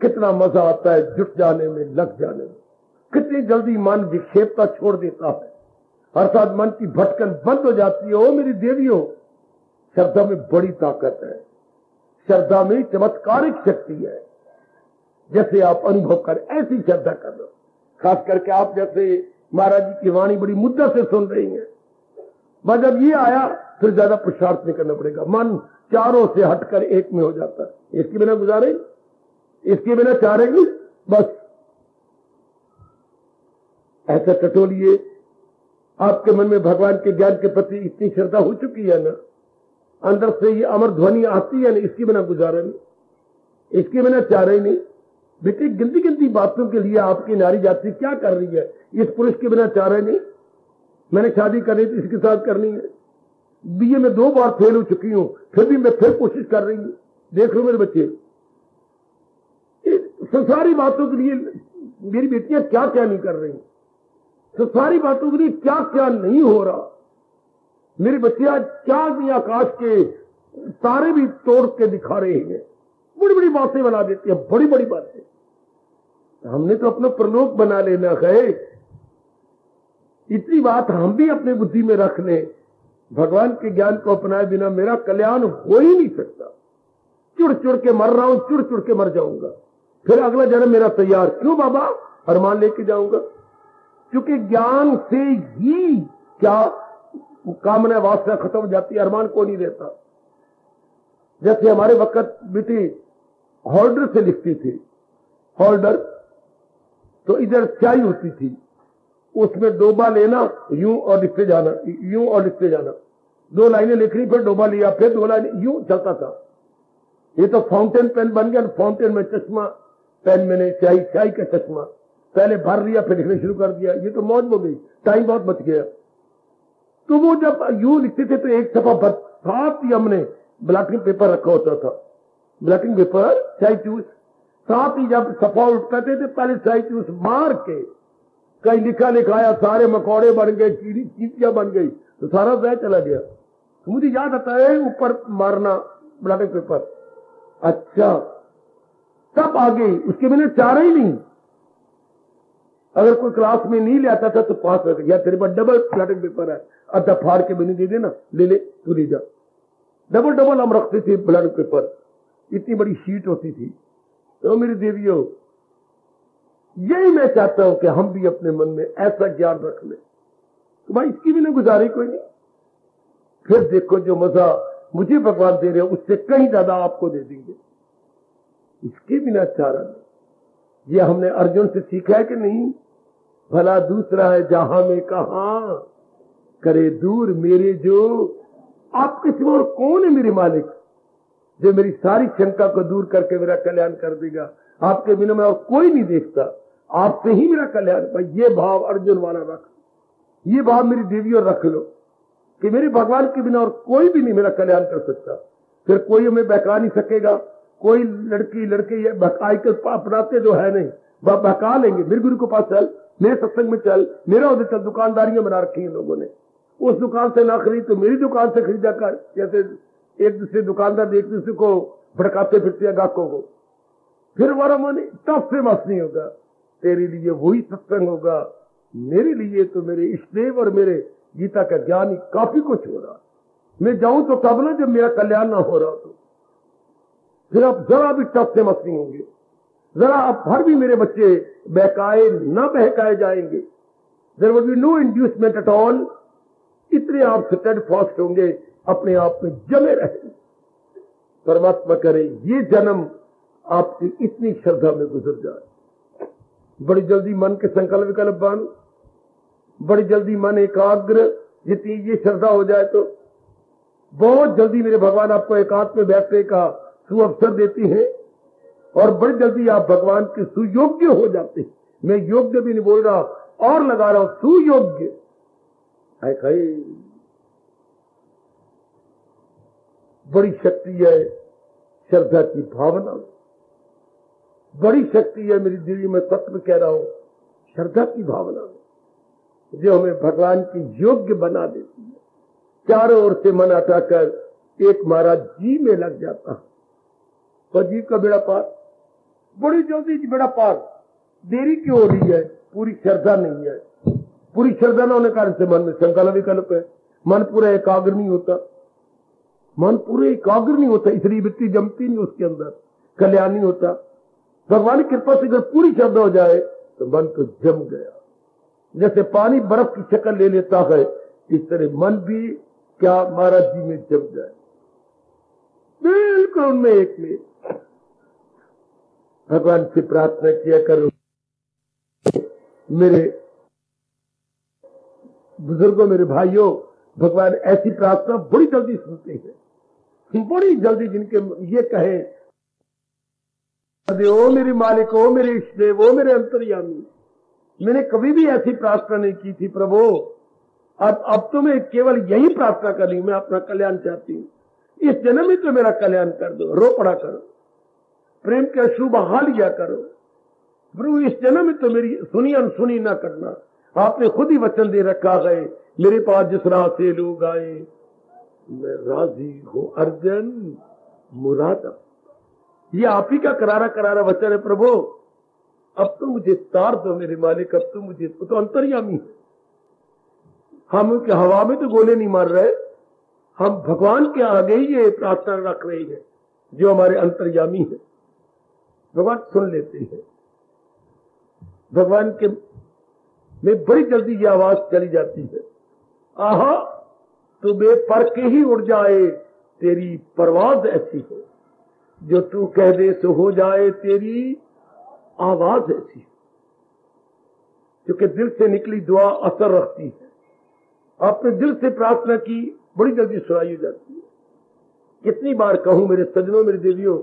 कितना मजा आता है जुट जाने में, लग जाने में। कितनी जल्दी मन विक्षेपता छोड़ देता है, अर्थात मन की भटकन बंद हो जाती है। ओ मेरी देवियों, श्रद्धा में बड़ी ताकत है, श्रद्धा में चमत्कारिक शक्ति है। जैसे आप अनुभव कर, ऐसी श्रद्धा कर लो। खास करके आप जैसे महाराज जी की वाणी बड़ी मुद्दा से सुन रही हैं, बस जब ये आया फिर ज्यादा पुरुषार्थ नहीं करना पड़ेगा। मन चारों से हटकर एक में हो जाता है। इसके बिना गुजारे, इसके बिना चारेगी, बस ऐसा टटोलिए। आपके मन में भगवान के ज्ञान के प्रति इतनी श्रद्धा हो चुकी है ना, अंदर से ये अमर ध्वनि आती है ना, इसके बिना गुजारे नहीं, इसके बिना चारे नहीं। बेटे गिनती गिनती बातों के लिए आपकी नारी जाति क्या कर रही है, इस पुरुष के बिना चारे नहीं। मैंने शादी करनी थी, इसके साथ करनी है। बीए में 2 बार फेल हो चुकी हूं, फिर भी मैं फिर कोशिश कर रही हूं। देख लो मेरे बच्चे, संसारी बातों के लिए मेरी बेटियां क्या क्या नहीं कर रही, संसारी बातों के लिए क्या क्या नहीं हो रहा। मेरे बच्चे आज क्या भी आकाश के तारे भी तोड़ के दिखा रहे हैं, बड़ी बड़ी बातें बना देती है, बड़ी बड़ी बातें। हमने तो अपना प्रलोक बना लेना है, इतनी बात हम भी अपने बुद्धि में रख लें। भगवान के ज्ञान को अपनाए बिना मेरा कल्याण हो ही नहीं सकता। चुड़ चुड़ के मर रहा हूं, चुड़ चुड़ के मर जाऊंगा, फिर अगला जन्म मेरा तैयार क्यों बाबा, अरमान लेके जाऊंगा। क्योंकि ज्ञान से ही क्या कामना वासना खत्म हो जाती है, अरमान को नहीं रहता। जैसे हमारे वक्त बेटी होल्डर से लिखती थी, होल्डर तो इधर स्याही होती थी, उसमें डोबा लेना, यूं और लिखते जाना, यूं और लिखते जाना, 2 लाइनें लिखनी, फिर डोबा लिया, फिर 2 लाइनें, यूं चलता था। ये तो फाउंटेन पेन बन गया। फाउंटेन में चश्मा, पेन मैंने स्याही, स्याही का चश्मा, पहले भर लिया फिर लिखना शुरू कर दिया। ये तो मौज हो गई, टाइम बहुत बच गया। तो वो जब यूं लिखते थे तो एक सफा भर साथ ही हमने ब्लॉटिंग पेपर रखा होता था, ब्लॉटिंग पेपर स्याही चूस, साथ ही जब सफा उठते थे पहले स्याही चूस मार के, कहीं लिखा लिखाया सारे मकौड़े बन गए, चीटियां बन गई, तो सारा जय चला गया। तो मुझे याद आता है ऊपर मारना ब्लॉटिंग पेपर। अच्छा तब आ गई, उसके बिना चारा ही नहीं। अगर कोई क्लास में नहीं ले आता था तो पास हो गया, तेरे पास डबल ब्लॉटिंग पेपर है, अद्धा फाड़ के भी नहीं दे देना, ले ले तू ले जा। डबल डबल हम रखते थे ब्लॉटिंग पेपर, इतनी बड़ी शीट होती थी। तो मेरी देवियों, यही मैं चाहता हूं कि हम भी अपने मन में ऐसा ज्ञान रख लें तो भाई इसकी भी ना गुजारी कोई नहीं। फिर देखो जो मजा मुझे भगवान दे रहे हो उससे कहीं ज्यादा आपको दे देंगे, इसके बिना चारा नहीं। ये हमने अर्जुन से सीखा है कि नहीं, भला दूसरा है जहां में कहां, करे दूर मेरे जो। आपके सिवा और कौन है मेरे मालिक जो मेरी सारी शंका को दूर करके मेरा कल्याण कर देगा। आपके बिना मैं और कोई नहीं देखता, आपसे ही मेरा कल्याण। भाई ये भाव अर्जुन वाला रख, ये भाव मेरी देवी और रख लो कि मेरे भगवान के बिना और कोई भी नहीं मेरा कल्याण कर सकता। फिर कोई हमें बहका नहीं सकेगा, कोई लड़की लड़के ये बहकाई के अपनाते जो है नहीं, बहका लेंगे। मेरे गुरु के पास चल, मेरे सत्संग में चल, मेरा उधर चल। दुकानदारियां बना रखी है लोगों ने, उस दुकान से ना खरीद तो मेरी दुकान से खरीदा कर। जैसे एक दूसरे दुकानदार एक दूसरे को भड़काते फिरते हैं ग्राहकों को, फिर हमारा मन तब से मस्त नहीं होगा। तेरे लिए वही सत्संग होगा, मेरे लिए तो मेरे इष्टदेव और मेरे गीता का ज्ञान ही काफी कुछ हो रहा। मैं जाऊं तो तब ना जब मेरा कल्याण ना हो रहा, तो फिर आप जरा भी टफ से मस्त नहीं होंगे, जरा आप हर भी मेरे बच्चे बहकाए न बहकाए जाएंगे। There will be no inducement at all. इतने आप स्टेड फास्ट होंगे, अपने आप में जमे रहेंगे। परमात्मा करे ये जन्म आपकी इतनी श्रद्धा में गुजर जाए, बड़ी जल्दी मन के संकल्प विकल्प बन, बड़ी जल्दी मन एकाग्र, जितनी ये श्रद्धा हो जाए तो बहुत जल्दी मेरे भगवान आपको एकांत में बैठने का सुअवसर देती है। और बड़ी जल्दी आप भगवान के सुयोग्य हो जाते हैं। मैं योग्य भी नहीं बोल रहा और लगा रहा हूं, सुयोग्य है। बड़ी शक्ति है श्रद्धा की भावना, बड़ी शक्ति है मेरी दिल में, सत्य कह रहा हूं, श्रद्धा की भावना जो हमें भगवान की योग्य बना देती है। चारों ओर से मन हटाकर एक महाराज जी में लग जाता, पर जीव का बेड़ा पार, बड़ी जल्दी बेड़ा पार। देरी क्यों हो रही है? पूरी श्रद्धा नहीं है। पूरी श्रद्धा न होने कारण से मन में संकल्प विकल्प है, मन पूरा एकाग्र नहीं होता, मन पूरे एकाग्र नहीं होता, इसलिए वृत्ति जमती नहीं उसके अंदर, कल्याण नहीं होता। भगवान की कृपा से अगर पूरी श्रद्धा हो जाए तो मन तो जम गया। जैसे पानी बर्फ की शक्ल ले लेता है, इस तरह मन भी क्या महाराज जी में जम जाए, बिल्कुल उनमें एक में। भगवान से प्रार्थना किया करो, मेरे बुजुर्गों, मेरे भाइयों, भगवान ऐसी प्रार्थना बड़ी जल्दी सुनते हैं, बड़ी जल्दी। जिनके ये कहे ओ मेरे मालिक, ओ मेरे इष्टदेव, ओ मेरे अंतर्यामी, मैंने कभी भी ऐसी प्रार्थना नहीं की थी प्रभु, अब तो मैं केवल यही प्रार्थना कर रही हूं, मैं अपना कल्याण चाहती हूँ, इस जन्म में तो मेरा कल्याण कर दो, रो पड़ा करो, प्रेम के शुभ हाल लिया करो प्रभु, इस जन्म में तो मेरी सुनी अनसुनी ना करना। आपने खुद ही वचन दे रखा है, मेरे पास जिस राह से लोग आए मैं राजी हूं अर्जन मुरादा। ये आप ही का करारा करारा वचन है प्रभु, अब तो मुझे तार दो मेरे मालिक, अब तो मुझे तो अंतर्यामी है। हम के हवा में तो गोले नहीं मार रहे, हम भगवान के आगे ही ये प्रार्थना रख रहे हैं जो हमारे अंतर्यामी है। भगवान सुन लेते हैं, भगवान के में बड़ी जल्दी ये आवाज चली जाती है, आहा तुम्हें पर के ही उड़ जाए तेरी परवाज ऐसी हो, जो तू कह दे सो हो जाए तेरी आवाज ऐसी हो। क्योंकि दिल से निकली दुआ असर रखती है, आपने दिल से प्रार्थना की बड़ी जल्दी सुनाई हो जाती है। कितनी बार कहूं मेरे सज्जनों, मेरी देवियों,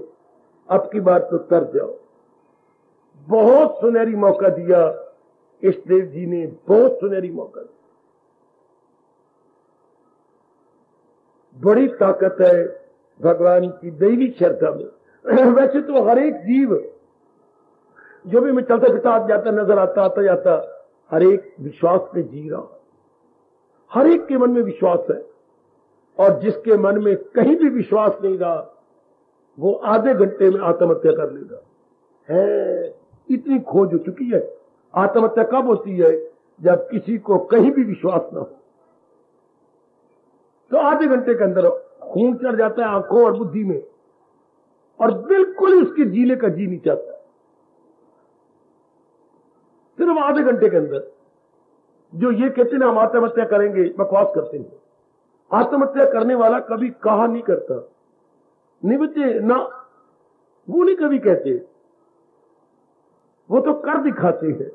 अब की बार तो तर जाओ। बहुत सुनहरी मौका दिया इष्टदेव जी ने, बहुत सुनहरी मौका दिया। बड़ी ताकत है भगवान की दैवी श्रद्धा में। वैसे तो हर एक जीव जो भी मैं चलता फिरता जाता नजर आता जाता, हर एक विश्वास में जी रहा, हर एक के मन में विश्वास है, और जिसके मन में कहीं भी विश्वास नहीं रहा वो आधे घंटे में आत्महत्या कर लेगा। है इतनी खोज हो चुकी है। आत्महत्या कब होती है? जब किसी को कहीं भी विश्वास ना हो, तो आधे घंटे के अंदर खून चढ़ जाता है आंखों और बुद्धि में, और बिल्कुल उसके जीने का जी नहीं चाहता। सिर्फ आधे घंटे के अंदर जो ये कहते हैं हम आत्महत्या करेंगे, बकवास करते हैं। आत्महत्या करने वाला कभी कहा नहीं करता, नहीं बच्चे ना, वो नहीं कभी कहते, वो तो कर दिखाते हैं।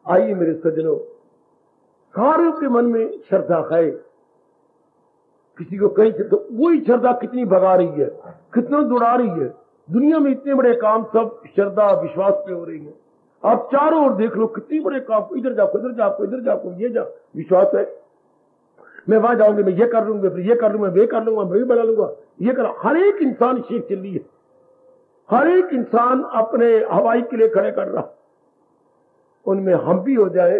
आइए मेरे सज्जनों, सारों के मन में श्रद्धा है, किसी को कहीं से तो वही श्रद्धा कितनी भगा रही है, कितना दुड़ा रही है। दुनिया में इतने बड़े काम सब श्रद्धा विश्वास पे हो रही है। आप चारों ओर देख लो, कितने बड़े काम, इधर जाओ इधर जाओ इधर जाओ, ये जा विश्वास है, मैं वहां जाऊंगी, मैं ये कर लूंगा, फिर ये कर लूंगा, वे कर लूंगा, मैं भी बना लूंगा, ये कर। हर एक इंसान शेख चल रही है, हर एक इंसान अपने हवाई के लिए खड़े कर रहा। उनमें हम भी हो जाए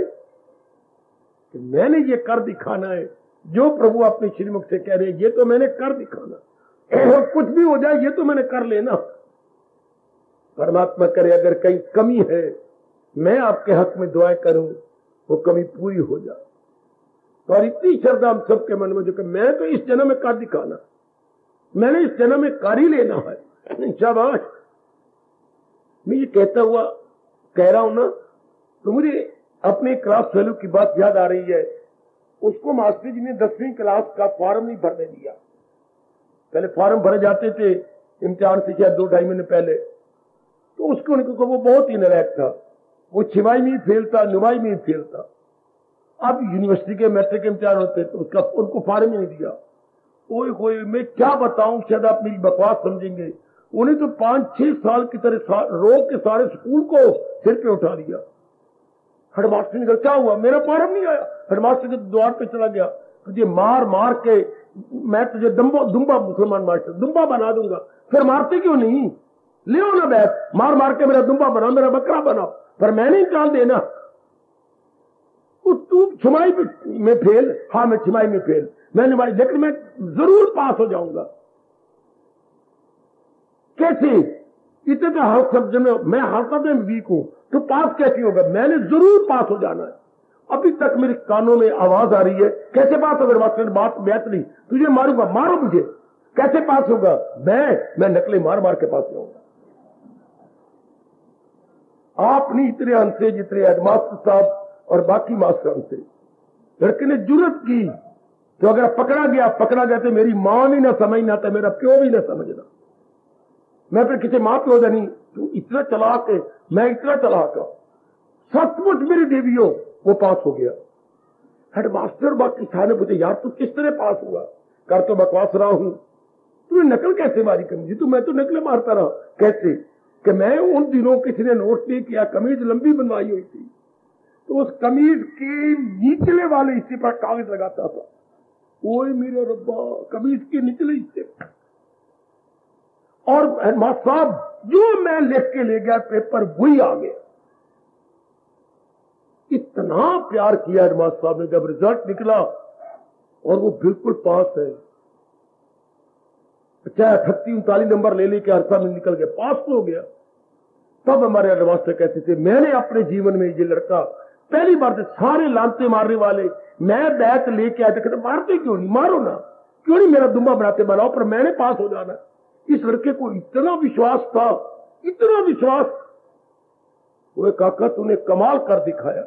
कि मैंने ये कर दिखाना है, जो प्रभु अपने श्रीमुख से कह रहे हैं, ये तो मैंने कर दिखाना। कुछ भी हो जाए ये तो मैंने कर लेना। परमात्मा करे अगर कहीं कमी है, मैं आपके हक में दुआएं करूं, वो कमी पूरी हो जाए। और इतनी श्रद्धा हम सबके मन में जो कि मैं तो इस जन्म में कर दिखाना, मैंने इस जन्म में कर ही लेना है। शाबाश। मैं ये कहता हुआ कह रहा हूं ना, तो मुझे अपने क्लास फेलो की बात याद आ रही है। उसको मास्टर जी ने 10वीं क्लास का फॉर्म नहीं भरने दिया। पहले फॉर्म भरे जाते थे इम्तिहान से शायद 2-2.5 महीने पहले, तो उसको उनको वो बहुत ही नालायक था, वो छिमाई में ही फेल था, नुमाई में ही फेल था। अब यूनिवर्सिटी के मैट्रिक इम्तिहान होते तो उसका उनको फॉर्म ही नहीं दिया। ओए होए, मैं क्या बताऊं, शायद आप मेरी बकवास समझेंगे। उन्हें तो 5-6 साल की तरह रोक के सारे स्कूल को सिर पे उठा दिया। हेडमास्टर ने कहा क्या हुआ, मेरा पारम नहीं आया। हेडमास्टर के द्वार पे चला गया, तुझे मार मार के मैं तुझे दुम्बा मुसलमान मास्टर दुम्बा बना दूंगा। फिर मारते क्यों नहीं, ले ना बैठ, मार मार के मेरा दुम्बा बना, मेरा बकरा बना, पर मैंने निकाल देना। तू छमाई में फेल, हाँ मैं छमाई में फेल, मैंने भाई लेकिन मैं जरूर पास हो जाऊंगा। कैसे, इतने तो हर शब्द में मैं हर शब्द में वीक हूं, तो पास कैसे होगा, मैंने जरूर पास हो जाना है। अभी तक मेरे कानों में आवाज आ रही है, कैसे पास होगा मास्टर, बात बैठ नहीं, तुझे मारूंगा, मारो मुझे, कैसे पास होगा, मैं नकले मार मार के पास जाऊंगा। आप नहीं इतने अंसे जितने हेडमास्टर साहब और बाकी मास्टर से। लड़के ने जुर्रत की, तो अगर पकड़ा गया तो मेरी मां भी ना समझना था, मेरा प्यो भी ना समझना। मैं फिर किसी मां प्यो नहीं, तू इतना चलाक है, मैं इतना चलाक हूं, सचमुच मेरी देवियों वो पास हो गया। हेडमास्टर बाकी सारे पूछे यार तू किस तरह पास हुआ, कर तो बकवास रहा हूं, तूने नकल कैसे मारी कमीज, तो मैं तो नकल मारता रहा। कैसे कि मैं उन दिनों किसी ने नोट नहीं किया, कमीज लंबी बनवाई हुई थी, तो उस कमीज के निचले वाले हिस्से पर कागज लगाता था। ओए मेरे रब्बा, कमीज के निचले हिस्से। और हेडमास्टर साहब जो मैं लिख के ले गया पेपर वही आ गया। इतना प्यार किया हेडमास्टर साहब ने, जब रिजल्ट निकला और वो बिल्कुल पास है, चाहे 38-39 नंबर ले लेके अरसा में निकल गया, पास तो हो गया। तब हमारे हेडमास्टर कहते थे, मैंने अपने जीवन में ये लड़का पहली बार से, सारे लानते मारने वाले मैं बैत लेके आते, कहते मारते क्यों नहीं, मारो ना, क्यों नहीं मेरा दुम्बा बनाते, बनाओ, पर मैंने पास हो जाना। इस लड़के को इतना विश्वास था, इतना विश्वास। वो काका तूने कमाल कर दिखाया,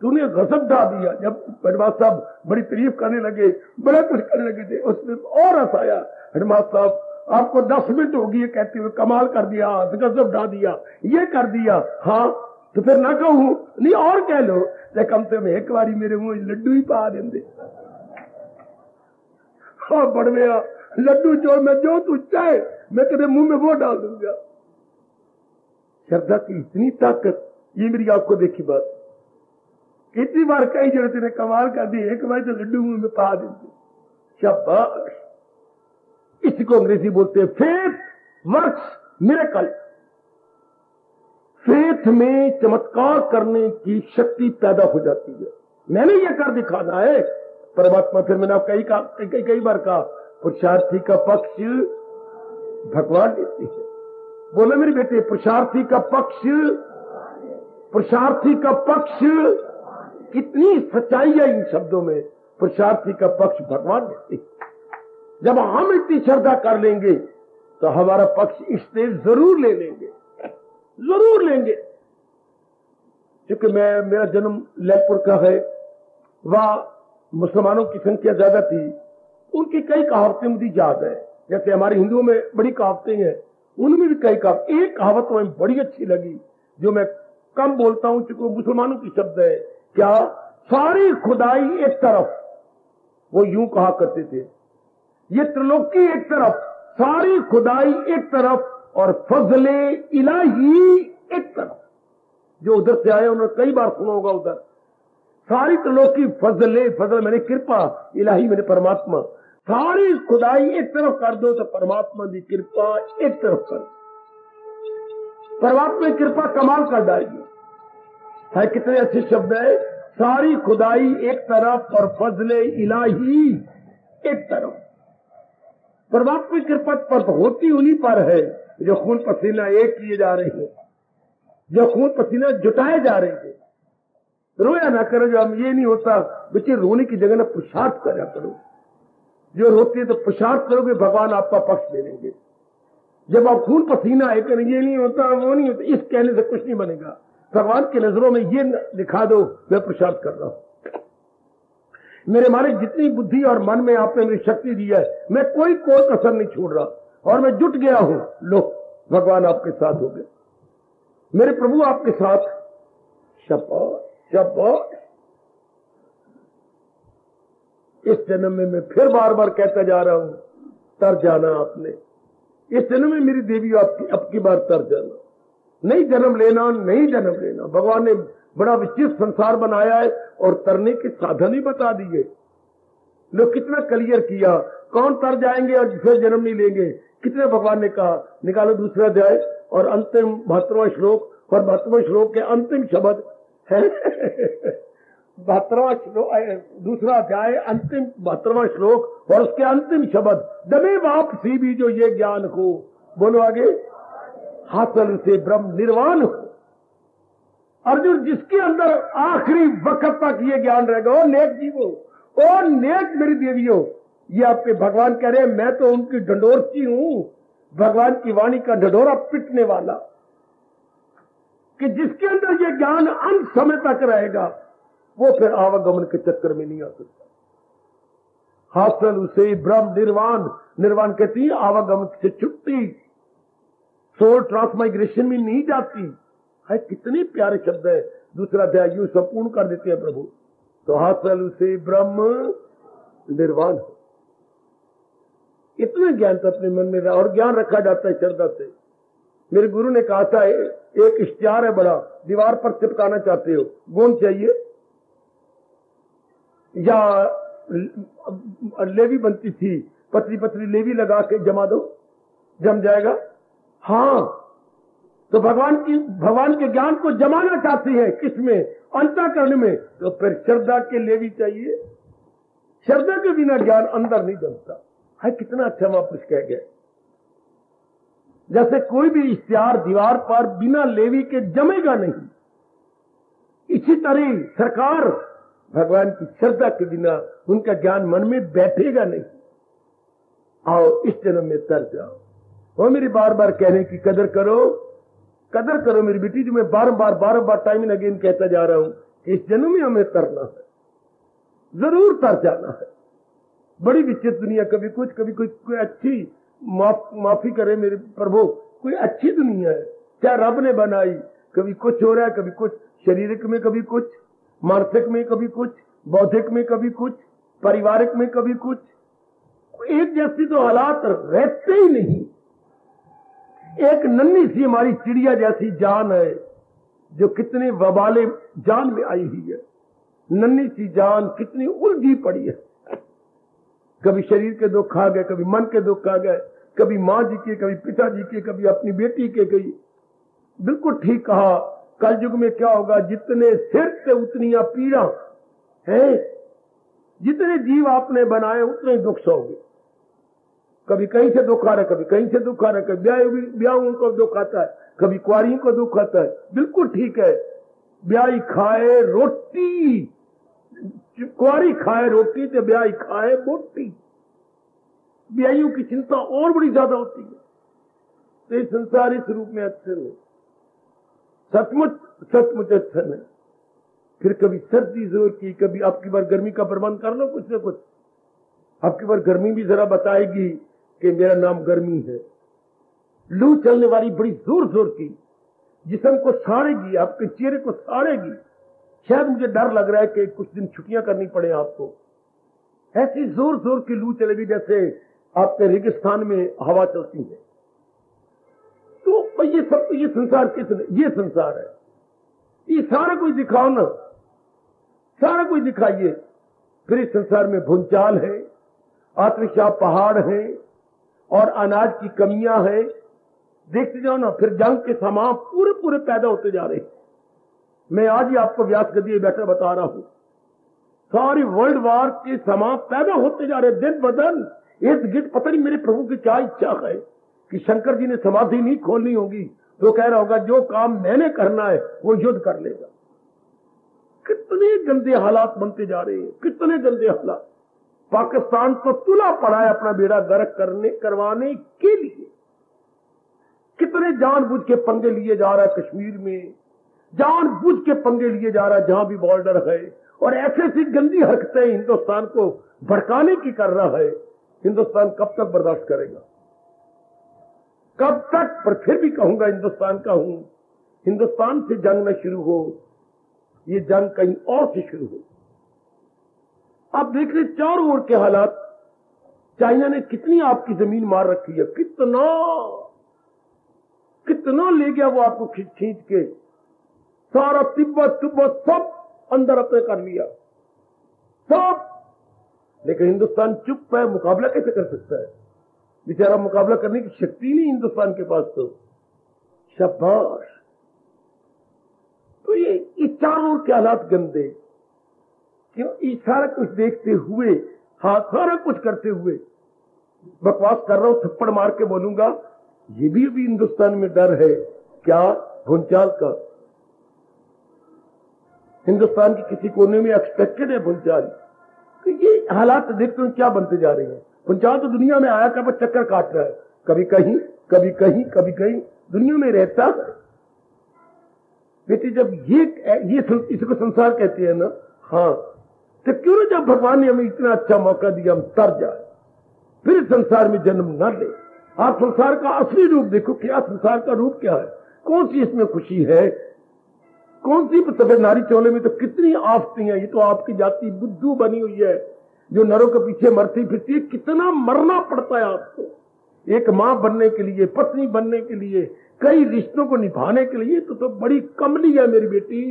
तूने गजब ढा दिया। जब हेडमास्टर साहब बड़ी तारीफ करने लगे, बड़ा कुछ करने लगे थे, उसमें और हंसाया। हेडमास्टर साहब आपको 10 मिनट होगी ये कहते हुए, कमाल कर दिया, गजब ढा दिया, ये कर दिया, हाँ तो फिर ना कहूं नहीं और कह लो, कम से कम एक बारी मेरे मुंह लड्डू ही पा देंगे। हाँ बड़वे लड्डू जो मैं जो तू चाहे मैं तेरे मुंह में वो डाल दूंगा। श्रद्धा की इतनी ताकत, ये मेरी आपको देखी बात। कितनी बार कई जगह तेने कमाल कर दी, एक बार तो लड्डू मुंह में पा देंगे। शाबाश, इसको अंग्रेजी बोलते हैं फेथ वर्क्स मिरेकल। फेथ में चमत्कार करने की शक्ति पैदा हो जाती है। मैंने ये कर दिखाना है परमात्मा। फिर मैंने आपको कई बार कहा, पुरुषार्थी का पक्ष भगवान देती है। बोले मेरे बेटे, पुरुषार्थी का पक्ष, पुरुषार्थी का पक्ष, कितनी सच्चाई है इन शब्दों में। पुरुषार्थी का पक्ष भगवान देते हैं। जब हम इतनी श्रद्धा कर लेंगे तो हमारा पक्ष इससे जरूर ले लेंगे, जरूर लेंगे। क्योंकि मेरा जन्म लैलपुर का है, वहां मुसलमानों की संख्या ज्यादा थी। उनकी कई कहावतें मुझे याद है, जैसे हमारे हिंदुओं में बड़ी कहावतें हैं, उनमें भी कई कहावत। एक कहावत मुझे बड़ी अच्छी लगी जो मैं कम बोलता हूं क्योंकि मुसलमानों की शब्द है। क्या, सारी खुदाई एक तरफ, वो यूं कहा करते थे, ये त्रिलोकी एक तरफ, सारी खुदाई एक तरफ और फजले इलाही एक तरफ। जो उधर से आए उन्होंने कई बार सुना होगा उधर, सारी त्रिलोकी फजले, फजल मैंने कृपा, इलाही मैंने परमात्मा। सारी खुदाई एक तरफ कर दो तो परमात्मा की कृपा एक तरफ कर, परमात्मा की कृपा कमाल कर डालेगी। है कितने अच्छे शब्द है, सारी खुदाई एक तरफ और फजले इलाही एक तरफ। परमात्मा की कृपा पर होती उन्हीं पर है जो खून पसीना एक किए जा रहे हैं, जो खून पसीना जुटाए जा रहे हैं। रोया ना करो, जो हम ये नहीं होता बच्चे, रोने की जगह ना पुरुषार्थ करा करो। जो रोते तो पुरुषार्थ करोगे, भगवान आपका पक्ष ले लेंगे। जब आप खून पसीना है कर ये नहीं होता वो नहीं होता, इस कहने से कुछ नहीं बनेगा। भगवान की नजरों में ये दिखा दो मैं पुरुषार्थ कर रहा हूं। मेरे मारे जितनी बुद्धि और मन में आपने मेरी शक्ति दी है, मैं कोई कसर नहीं छोड़ रहा और मैं जुट गया हूं। लो भगवान आपके साथ हो गए, मेरे प्रभु आपके साथ। शाबाश शाबाश। इस जन्म में मैं फिर बार बार कहता जा रहा हूं, तर जाना आपने, इस जन्म में मेरी देवी अब की बार तर जाना, नहीं जन्म लेना, नहीं जन्म लेना। भगवान ने बड़ा विचित्र संसार बनाया है और तरने के साधन ही बता दिए। लोग कितना क्लियर किया, कौन तर जाएंगे और फिर जन्म नहीं लेंगे, कितने भगवान ने कहा। निकालो दूसरा अध्याय और अंतिम 72वां श्लोक, और 72वां श्लोक के अंतिम शब्द है 72वां श्लोक, दूसरा अध्याय अंतिम 72वां श्लोक और उसके अंतिम शब्द, दमे वापसी भी जो ये ज्ञान हो, बोलो आगे, हासिल से ब्रह्म निर्वाण हो। अर्जुन, जिसके अंदर आखिरी वक्त तक ये ज्ञान रहेगा, वो नेक जीवो, ओ नेक मेरी देवियों। ये आपके भगवान कह रहे हैं, मैं तो उनकी ढंढोरची हूं, भगवान की वाणी का ढंढोरा पिटने वाला, कि जिसके अंदर ये ज्ञान अंत समय तक रहेगा, वो फिर आवागमन के चक्कर में नहीं आ सकता। हासिल उसे ब्रह्म निर्वाण, निर्वाण कहती है आवागमन से छुट्टी, सोल ट्रांसमाइग्रेशन में नहीं जाती है। कितने प्यारे शब्द है। दूसरा अध्याय यूं संपूर्ण कर देते हैं प्रभु। तो हासिल उसे ब्रह्म निर्वाण हो, इतना ज्ञान तो अपने मन में और ज्ञान रखा जाता है श्रद्धा से। मेरे गुरु ने कहा था, एक इश्तिहार है बड़ा, दीवार पर चिपकाना चाहते हो, गोंद चाहिए या लेवी बनती थी, पतली पतली लेवी लगा के जमा दो, जम जाएगा। हाँ, तो भगवान के ज्ञान को जमाना चाहती है, किसमें, अंतःकरण में, तो फिर श्रद्धा के लेवी चाहिए। श्रद्धा के बिना ज्ञान अंदर नहीं जमता है। कितना अच्छा महापुरुष कह गए, जैसे कोई भी इश्तिहार दीवार पर बिना लेवी के जमेगा नहीं, इसी तरह सरकार भगवान की श्रद्धा के बिना उनका ज्ञान मन में बैठेगा नहीं। आओ इस जन्म में तर जाओ। वो मेरी बार बार कहने की कदर करो मेरी बेटी, जो मैं बार-बार टाइम एंड अगेन कहता जा रहा हूं कि इस जन्म में हमें तरना है, जरूर तर जाना है। बड़ी विचित्र दुनिया, कभी कुछ, कभी कोई अच्छी, माफी करे मेरे प्रभु, कोई अच्छी दुनिया है, क्या रब ने बनाई। कभी कुछ हो रहा है, कभी कुछ, शारीरिक में कभी कुछ, मानसिक में कभी कुछ, बौद्धिक में कभी कुछ, पारिवारिक में कभी कुछ, एक जैसी तो हालात रहते ही नहीं। एक नन्ही सी हमारी चिड़िया जैसी जान है, जो कितने वबाले जान में आई हुई है। नन्ही सी जान कितनी उलझी पड़ी है, कभी शरीर के दुख आ गए, कभी मन के दुख आ गए, कभी माँ जी के, कभी पिताजी के, कभी अपनी बेटी के। कभी बिल्कुल ठीक कहा, कल युग में क्या होगा, जितने सिर से उतनी पीड़ा है, जितने जीव आपने बनाए उतने दुख सहोगे। कभी कहीं से दुख आ रहा है, कभी कहीं से दुख आ रहा है, कभी ब्याह को दुख आता है, कभी कुआरियों को दुख आता है। बिल्कुल ठीक है, ब्याही खाए रोटी, कुआरी खाए रोटी, तो ब्याही खाए बोटी। ब्याहियों की चिंता और बड़ी ज्यादा होती है। तो ये संसार इस रूप में अच्छे है, सचमुच अच्छा है। फिर कभी सर्दी जोर की, कभी आपकी बार गर्मी का प्रबंध कर लो, कुछ न कुछ। आपकी बार गर्मी भी जरा बताएगी कि मेरा नाम गर्मी है। लू चलने वाली बड़ी जोर जोर की, जिस्म को साड़ेगी, आपके चेहरे को साड़ेगी। शायद मुझे डर लग रहा है कि कुछ दिन छुट्टियां करनी पड़े आपको। ऐसी जोर जोर की लू चलेगी जैसे आपके रेगिस्तान में हवा चलती है। तो ये सब, ये संसार किसने, ये संसार है, ये सारा कुछ दिखाओ ना, सारा कुछ दिखाइए। फिर इस संसार में भूचाल है, आत्मशाह पहाड़ है और अनाज की कमियां हैं। देखते जाओ ना, फिर जंग के सामान पूरे पैदा होते जा रहे हैं। मैं आज ही आपको व्यास गद्दी बैठा बता रहा हूं, सारी वर्ल्ड वार के सामान पैदा होते जा रहे दिन ब दिन। इर्द गिर्द पता नहीं मेरे प्रभु की क्या इच्छा है कि शंकर जी ने समाधि नहीं खोलनी होगी तो कह रहा होगा जो काम मैंने करना है वो युद्ध कर लेगा। कितने गंदे हालात बनते जा रहे हैं, कितने गंदे हालात। पाकिस्तान तो तुला पड़ा है अपना बेड़ा गर्क करवाने के लिए। कितने जानबूझ के पंगे लिए जा रहा है, कश्मीर में जानबूझ के पंगे लिए जा रहा है जहां भी बॉर्डर है, और ऐसी गंदी हरकतें हिंदुस्तान को भड़काने की कर रहा है। हिंदुस्तान कब तक बर्दाश्त करेगा, कब तक? पर फिर भी कहूंगा हिंदुस्तान का हूं, हिंदुस्तान से जंग न शुरू हो, ये जंग कहीं और से शुरू हो। आप देख रहे चारों ओर के हालात, चाइना ने कितनी आपकी जमीन मार रखी है, कितना कितना ले गया वो आपको खींच खींच के, सारा तिब्बत तिब्बत सब अंदर अपने कर लिया सब। लेकिन हिंदुस्तान चुप है, मुकाबला कैसे कर सकता है? बेचारा मुकाबला करने की शक्ति नहीं हिंदुस्तान के पास। तो शाबाश। तो ये चारों ओर के हालात गंदे, क्यों? ये सारा कुछ देखते हुए, हाँ सारा कुछ करते हुए, बकवास कर रहा हूं, थप्पड़ मार के बोलूंगा, ये भी अभी हिंदुस्तान में डर है क्या? भूचाल का। हिंदुस्तान के किसी कोने में एक्सपेक्टेड है भूचाल। तो ये हालात देखते हैं क्या बनते जा रहे हैं। भूचाल तो दुनिया में आया कब चक्कर काट रहा है, कभी कहीं कभी कहीं कभी कहीं, दुनिया में रहता है। बेटे जब ये इसको संसार कहते हैं ना, हाँ, तो क्यों ना जब भगवान ने हमें इतना अच्छा मौका दिया हम तर जाए, फिर संसार में जन्म न ले। आप संसार का असली रूप देखो, क्या संसार का रूप क्या है, कौन सी इसमें खुशी है, कौन सी सफेद नारी चोले में तो कितनी आफतें हैं। ये तो आपकी जाति बुद्धू बनी हुई है जो नरों के पीछे मरती फिरती है। कितना मरना पड़ता है आपको एक मां बनने के लिए, पत्नी बनने के लिए, कई रिश्तों को निभाने के लिए। तो बड़ी कमली है मेरी बेटी,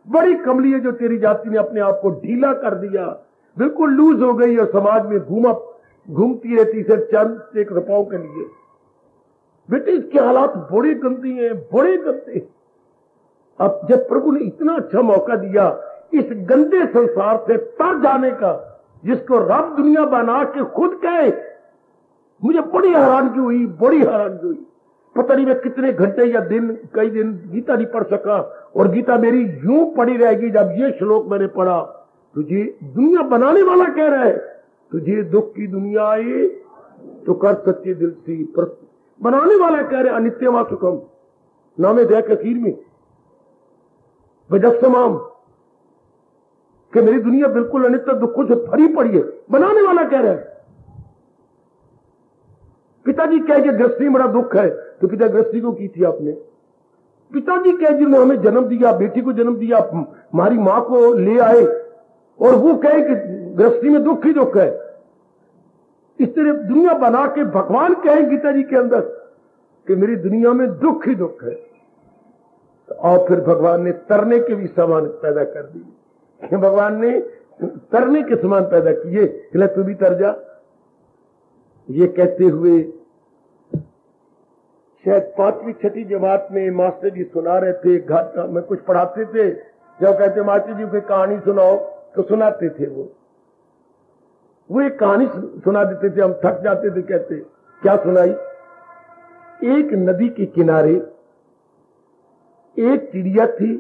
बड़ी कमली है जो तेरी जाति ने अपने आप को ढीला कर दिया, बिल्कुल लूज हो गई और समाज में घूमती रहती सिर्फ चंद एक रुपयों के लिए। बेटे इसके हालात बड़े गंदे हैं, बड़े गंदे। अब जब प्रभु ने इतना अच्छा मौका दिया इस गंदे संसार से तर जाने का, जिसको रब दुनिया बना के खुद कहे, मुझे बड़ी हैरानगी हुई, बड़ी हैरानगी हुई। पता नहीं मैं कितने घंटे या दिन, कई दिन गीता नहीं पढ़ सका, और गीता मेरी यूं पड़ी रहेगी। जब ये श्लोक मैंने पढ़ा, तुझे दुनिया बनाने वाला कह रहा है, तुझे दुख की दुनिया आई तो कर सच्चे दिल से। पर बनाने वाला कह रहे अनित्यमा सुखम, नामे दया कसीर में वजस्समाम, कि मेरी दुनिया बिल्कुल अनित्य दुखों से भरी पड़ी है, बनाने वाला कह रहा है। पिताजी कह के गृहस्थी बड़ा दुख है, तो पिता गृहस्थी को की थी आपने? पिताजी कह जिन्होंने हमें जन्म दिया, बेटी को जन्म दिया, हमारी मां को ले आए, और वो कहे कि गृहस्थी में दुख ही दुख है। इस तरह दुनिया बना के भगवान कहे गीता जी के अंदर कि मेरी दुनिया में दुख ही दुख है। और फिर भगवान ने तरने के भी सामान पैदा कर दिए, भगवान ने तरने के सामान पैदा किए, कि तू भी तर जा। ये कहते हुए शायद 5वीं 6वीं जमात में मास्टर जी सुना रहे थे, घर में कुछ पढ़ाते थे, जब कहते मास्टर जी कोई कहानी सुनाओ तो सुनाते थे। वो एक कहानी सुना देते थे, हम थक जाते थे। कहते क्या सुनाई? एक नदी के किनारे एक चिड़िया थी,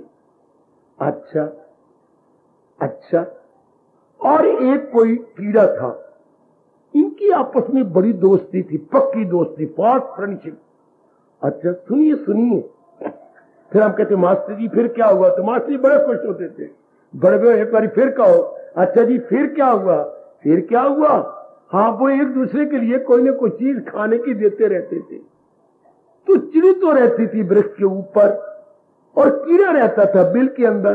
अच्छा, और एक कोई कीड़ा था। इनकी आपस में बड़ी दोस्ती थी, पक्की दोस्ती, फास्ट फ्रेंडशिप। अच्छा सुनिए सुनिए। फिर हम कहते मास्टर जी फिर क्या हुआ? तो मास्टर जी बड़े खुश होते थे, बड़े एक बार फिर कहो। अच्छा जी फिर क्या हुआ? फिर क्या हुआ? हाँ, वो एक दूसरे के लिए कोई ना कोई चीज खाने की देते रहते थे। तो चिड़ी तो रहती थी वृक्ष के ऊपर, और कीड़ा रहता था बिल के अंदर।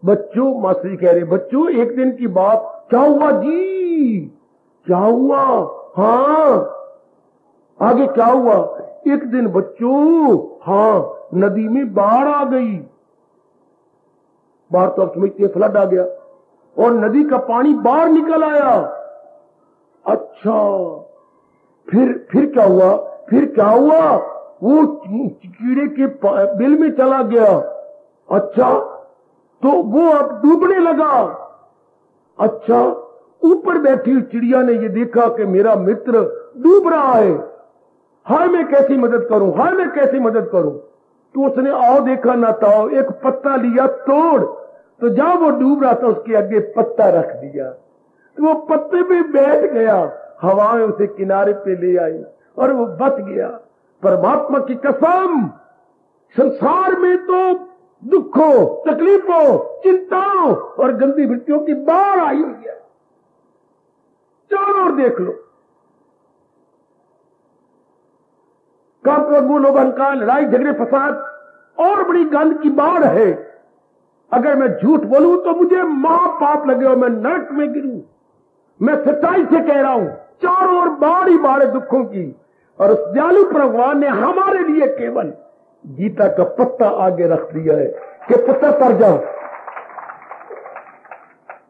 बच्चों, मास्टर जी कह रहे बच्चों एक दिन की बात। क्या हुआ जी? क्या हुआ? हाँ, आगे क्या हुआ? एक दिन बच्चों, हाँ, नदी में बाढ़ आ गई। बाढ़ तो आप समझते हैं, फ्लड आ गया, और नदी का पानी बाहर निकल आया। अच्छा, फिर क्या हुआ? फिर क्या हुआ? वो कीड़े के बिल में चला गया। अच्छा, तो वो अब डूबने लगा। अच्छा, ऊपर बैठी हुई चिड़िया ने ये देखा कि मेरा मित्र डूब रहा है, हाय मैं कैसी मदद करूं, हाय मैं कैसी मदद करूं। तो उसने आओ देखा ना ताओ, एक पत्ता लिया तोड़, तो जहां वो डूब रहा था उसके आगे पत्ता रख दिया, तो वो पत्ते पे बैठ गया, हवाएं उसे किनारे पे ले आई और वो बच गया। परमात्मा की कसम, संसार में तो दुखों, तकलीफों, चिंताओं और गंदी वृत्तियों की बाढ़ आई हुई है। चारों ओर देख लो, कांपो लोग अहंकार, लड़ाई झगड़े फसाद और बड़ी गंद की बाढ़ है। अगर मैं झूठ बोलूं तो मुझे महापाप लगे और मैं नरक में गिरूं। मैं सच्चाई से कह रहा हूं, चारों ओर बाड़ी बाड़े दुखों की, और उस दयालु भगवान ने हमारे लिए केवल गीता का पत्ता आगे रख दिया है कि पत्ता तर जाओ।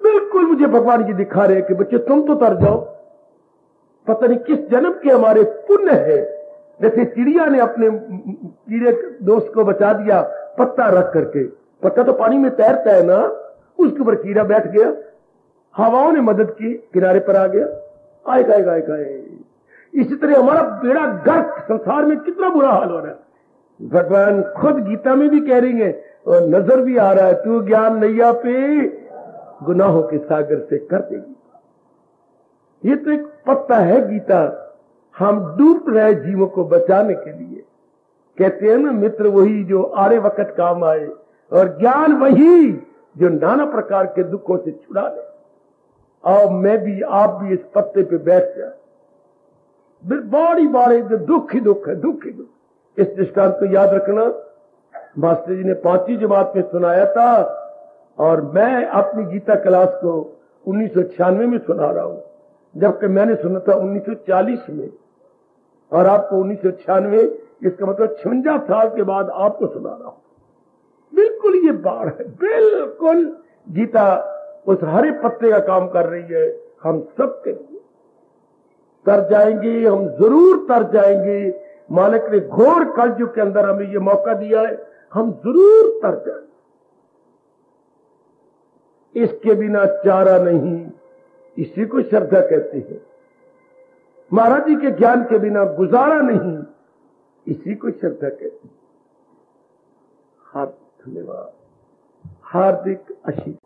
बिल्कुल मुझे भगवान जी दिखा रहे कि बच्चे तुम तो तर जाओ। पता नहीं किस जन्म के हमारे पुण्य है, जैसे चिड़िया ने अपने कीड़े दोस्त को बचा दिया पत्ता रख करके। पत्ता तो पानी में तैरता है ना, उसके ऊपर कीड़ा बैठ गया, हवाओं ने मदद की, किनारे पर आ गया। आएगा आएगा आएगा। इसी तरह हमारा बेड़ा गर्क, संसार में कितना बुरा हाल हो रहा है। भगवान खुद गीता में भी कह रही है और नजर भी आ रहा है, तू ज्ञान नैया पे गुनाहों के सागर से कर देगी। ये तो एक पत्ता है गीता। हम डूब रहे जीवों को बचाने के लिए। कहते हैं ना, मित्र वही जो आरे वक्त काम आए, और ज्ञान वही जो नाना प्रकार के दुखों से छुड़ा ले। आओ मैं भी, आप भी इस पत्ते पे बैठ जाए। बड़ी बारे दुख ही दुख है, दुख ही दुख। इस दृष्टांत को याद रखना, मास्टर जी ने 5वीं जमात में सुनाया था, और मैं अपनी गीता क्लास को 1996 में सुना रहा हूं, जबकि मैंने सुना था 1940 में, और आपको 1996, इसका मतलब 56 साल के बाद आपको सुना रहा हूं। बिल्कुल ये बाढ़ है, बिल्कुल गीता उस हरे पत्ते का काम कर रही है। हम सबके लिए तर जाएंगे, हम जरूर तर जाएंगे। मालिक ने घोर कलयुग के अंदर हमें ये मौका दिया है, हम जरूर तर जाएंगे। इसके बिना चारा नहीं, इसी को श्रद्धा कहते हैं। महाराज जी के ज्ञान के बिना गुजारा नहीं, इसी को श्रद्धा कहते हैं। हार्दिक धन्यवाद, हार्दिक आशीर्वाद।